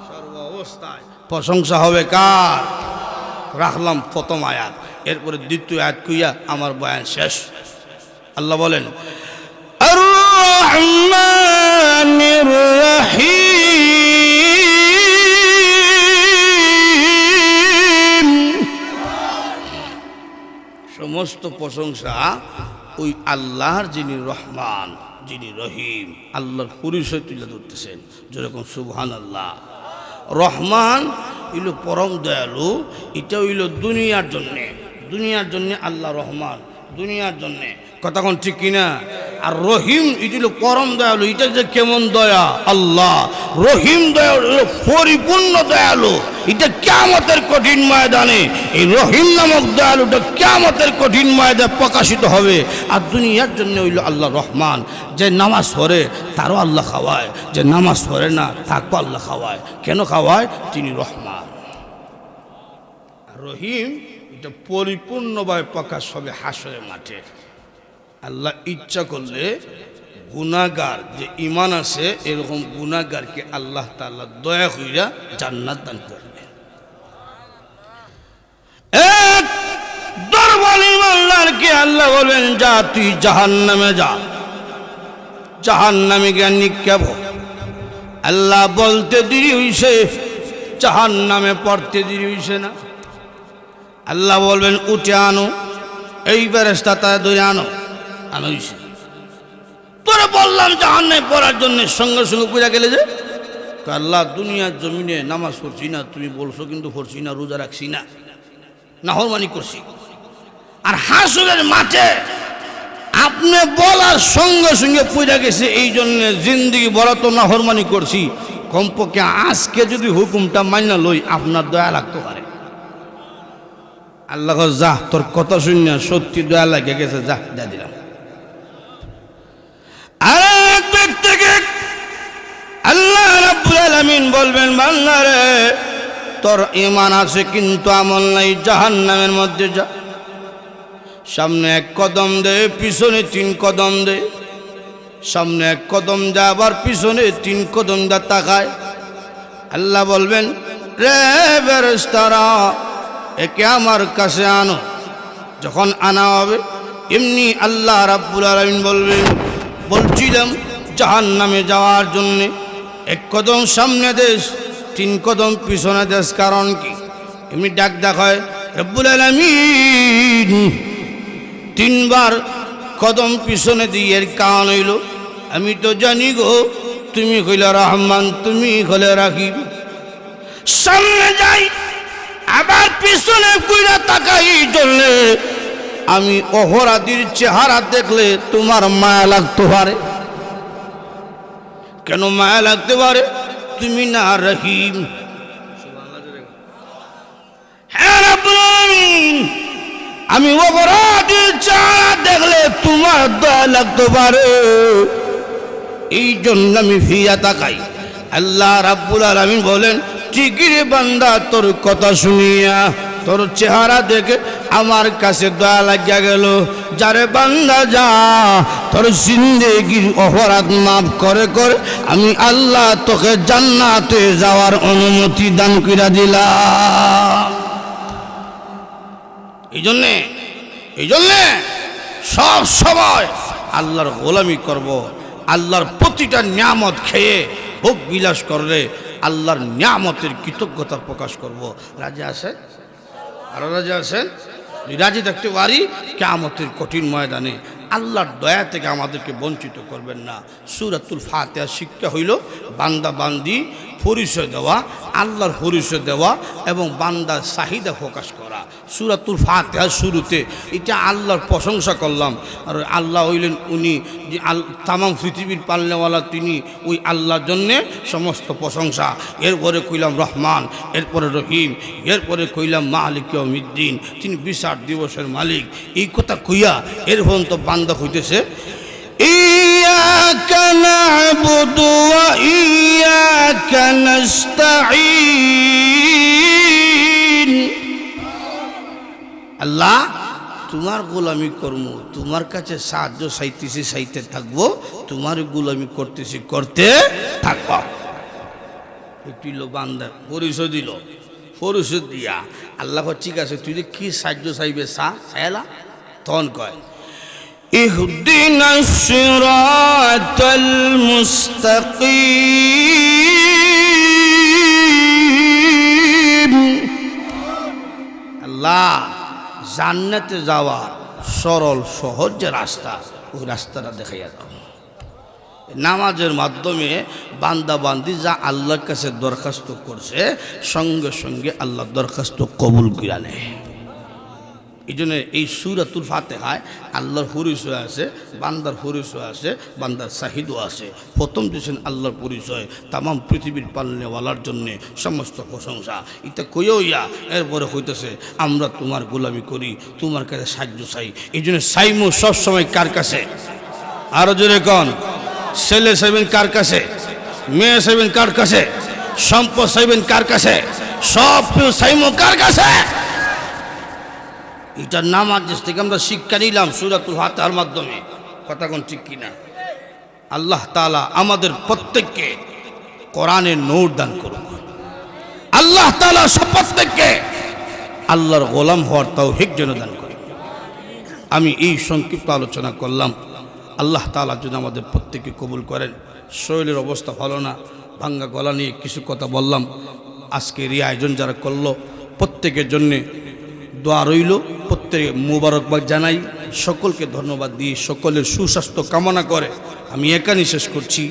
সর্ব অবস্থায় প্রশংসা হবে কার? রাখলাম প্রথম আয়াত, এরপরে দ্বিতীয় আয়াত কইয়া আমার বয়ান শেষ। আল্লাহ বলেন, আর রহমানির রহিম, সমস্ত প্রশংসা ওই আল্লাহর যিনি রহমান, যিনি রহিম, আল্লাহর পরিচয় তুলে ধরতেছেন, যেরকম সুবহানাল্লাহ। রহমান হইল পরম দয়ালু, এটা হইল দুনিয়ার জন্যে, দুনিয়ার জন্যে আল্লাহ রহমান, দুনিয়ার জন্যে, কথা কোন ঠিক কিনা? আর রহিম এটা হলো পরম দয়ালু, এটা যে কেমন দয়া আল্লাহ, রহিম দয়ালু পরিপূর্ণ দয়ালু, এটা কিয়ামতের কঠিন ময়দানে এই রহিম নামক দয়ালুটা কিয়ামতের কঠিন ময়দানে প্রকাশিত হবে। আর দুনিয়ার জন্য হইল আল্লাহ রহমান, যে নামাজ পড়ে তারও আল্লাহ খাওয়ায়, যে নামাজ পড়ে না তাকেও আল্লাহ খাওয়ায়। কেন খাওয়ায়? তিনি রহমান। রহিম এটা পরিপূর্ণভাবে প্রকাশ হবে হাসরের মাঠে। আল্লাহ ইচ্ছা করলে গুনাহগার যে ঈমান আছে, এরকম গুনাহগারকে আল্লাহ তাআলা দয়া কইরা জান্নাত দান করবে। এক দুর্বল ঈমানদারকে আল্লাহ বলেন, যা তুই জাহান্নামে যা, জাহান্নামে গিয়ে নিক্ষেপ। আল্লাহ বলতে দেরি হইছে, জাহান্নামে পড়তে দেরি হইছে না। আল্লাহ বলবেন উঠে আনো, এই ফেরেশতা তারা ধরে আনো, আনোইছে। তোরে বললাম জাহান্নামে পড়ার জন্য, সঙ্গে সঙ্গে পুরা গেলে যে আল্লাহ দুনিয়ার জমিনে নামাজ পড়ছি না, তুমি বলছো কিন্তু পড়ছি না, রোজা রাখছি না, নাফরমানি করছি। আর হাসরের মাঠে আপনি বলার সঙ্গে সঙ্গে পড়ে গেছে, এই জন্য জিন্দিগি বড় তো নাফরমানি করছি, কমপক্ষে আজকে যদি হুকুমটা মাইনা লই আপনার দয়া লাগতে পারে। আল্লাহ যা তোর কথা শুনে সত্যি দয়া লাগে গেছে, যা যা দিলাম। আর থেকে আল্লাহ রাব্বুল আলামিন বলবেন, বান্দা রে তোর ঈমান আছে কিন্তু আমল নাই, জাহান্নামের মধ্যে যা। সামনে এক কদম দে, পিছনে 3 কদম দে। সামনে এক কদম যা, আবার পিছনে 3 কদম যা, তাকায়। আল্লাহ বলবেন, রে ফেরেশতারা একে আমার কাছে আনো। যখন আনা হবে এমনি আল্লাহ রাব্বুল আলামিন বলবেন, বলছিলাম জাহান্নামে যাওয়ার জন্যে 1 কদম সামনে দেশ, 3 কদম পিছনে দেশ, কারণ কি? এমনি ডাক দেখায় রব্বুল আলামিন 3 বার কদম পিছনে দিয়ে, এর কারণ হইল আমি তো জানি গো তুমি হইলে রহমান, তুমি হলে রাখিব। সামনে যাই আবার পিছনে কইরা তাকাই জন্য আমি অপরাধীর চেহারা দেখলে তোমার মায়া লাগতে পারে। কেন মায়া লাগতে পারে? তুমি না রহিম। হ্যাঁ রাব্বুল আলামিন, আমি অপরাধীর চেহারা দেখলে তোমার দয়া লাগতে পারে, এই জন্য আমি ফিরা তাকাই। আল্লাহ রাব্বুল আলামিন বলেন, ঠিকই রে বান্দা, তোর কথা শুনিয়া তোর চেহারা দেখে আমার কাছে দয়া লাগিয়া গেল। যারে বান্দা যা, তোর জিন্দেগির অপরাধ মাফ করে করে আমি আল্লাহ তোকে জান্নাতে যাওয়ার অনুমতি দান কইরা দিলাম। এই জন্যে সব সময় আল্লাহর গোলামি করব। আল্লাহর প্রতিটা নিয়ামত খেয়ে ভোগ বিলাস করলে আল্লাহর নিয়ামতের কৃতজ্ঞতা প্রকাশ করব। রাজি আছেন? আরো রাজি আছেন? রাজি থাকতে পারি কিয়ামতের কঠিন ময়দানে আল্লাহর দয়া থেকে আমাদেরকে বঞ্চিত করবেন না। সূরাতুল ফাতিহা শিক্ষা হইল বান্দা বান্দি পরিচয় দেওয়া, আল্লাহর পরিচয় দেওয়া এবং বান্দার চাহিদা প্রকাশ করা। সূরাতুল ফাতিহার শুরুতে এটা আল্লাহর প্রশংসা করলাম। আর আল্লাহ হইলেন উনি যে তামাম পৃথিবীর পালনেওয়ালা, তিনি ওই আল্লাহর জন্যে সমস্ত প্রশংসা। এরপরে কইলাম রহমান, এরপরে রহিম, এরপরে কইলাম মালিক ইয়াউমিদ্দিন, তিনি বিচার দিবসের মালিক। এই কথা কইয়া এর পর্যন্ত বান্দা হইতেছে ইয়্যাকা না'বুদু ওয়া ইয়্যাকা নাস্তাঈন। আল্লাহ তোমার গোলামি করব, তোমার কাছে সাহায্য চাইতেছি, চাইতে থাকবো, তোমার গোলামি করতেছি, করতে থাকব। একটি বান্দা পরিচয় দিল, পরিচয় দিয়া আল্লাহ ঠিক আছে তুই কি সাহায্য চাইবে চাইলা। তখন কয় ইহদিনাস সিরাতাল মুস্তাকিম। আল্লাহ জান্নাতে যাওয়ার সরল সহজ যে রাস্তা, ওই রাস্তাটা দেখাইয়া দাও। নামাজের মাধ্যমে বান্দা বান্দি যা আল্লাহর কাছে দরখাস্ত করছে, সঙ্গে সঙ্গে আল্লাহ দরখাস্ত কবুল কইরা নেয়। এই জন্য এই সূরাতুল ফাতিহায় আল্লাহর পরিচয় আছে, বান্দার পরিচয় আছে, বান্দার চাহিদা আছে। প্রথম দিয়েছেন আল্লাহর পরিচয়, তামাম পৃথিবীর পালনেওয়ালার জন্যে সমস্ত প্রশংসা। এটা কইও ইয়া এরপরে হইতেছে আমরা তোমার গোলামি করি, তোমার কাছে সাহায্য চাই। এই জন্য চাইমু সবসময় কার কাছে? আরো জোরে কন। ছেলে চাইবেন কার কাছে? মেয়ে চাইবেন কার কাছে? সম্পদ চাইবেন কার কাছে? সব চাইমু কার কাছে? এটা নামাজ থেকে আমরা শিক্ষা নিলাম সূরাতুল ফাতিহার মাধ্যমে। কথা কোন ঠিক কিনা? আল্লাহ তাআলা আমাদের প্রত্যেককে কোরআনের নূর দান করুন। আল্লাহ তাআলা প্রত্যেককে আল্লাহর গোলাম হওয়ার তৌফিক যেন দান করেন। আমি এই সংক্ষিপ্ত আলোচনা করলাম। আল্লাহ তাআলা যেন আমাদের প্রত্যেককে কবুল করেন। শরীরের অবস্থা ভালো না, ভাঙ্গা গলা নিয়ে কিছু কথা বললাম। আজকের এই আয়োজন যারা করলো প্রত্যেকের জন্যে দোয়া রইল, প্রত্যেকে মুবারকবাদ জানাই, সকলকে ধন্যবাদ দিয়ে সকলের সুস্বাস্থ্য কামনা করে আমি এখানেই শেষ করছি।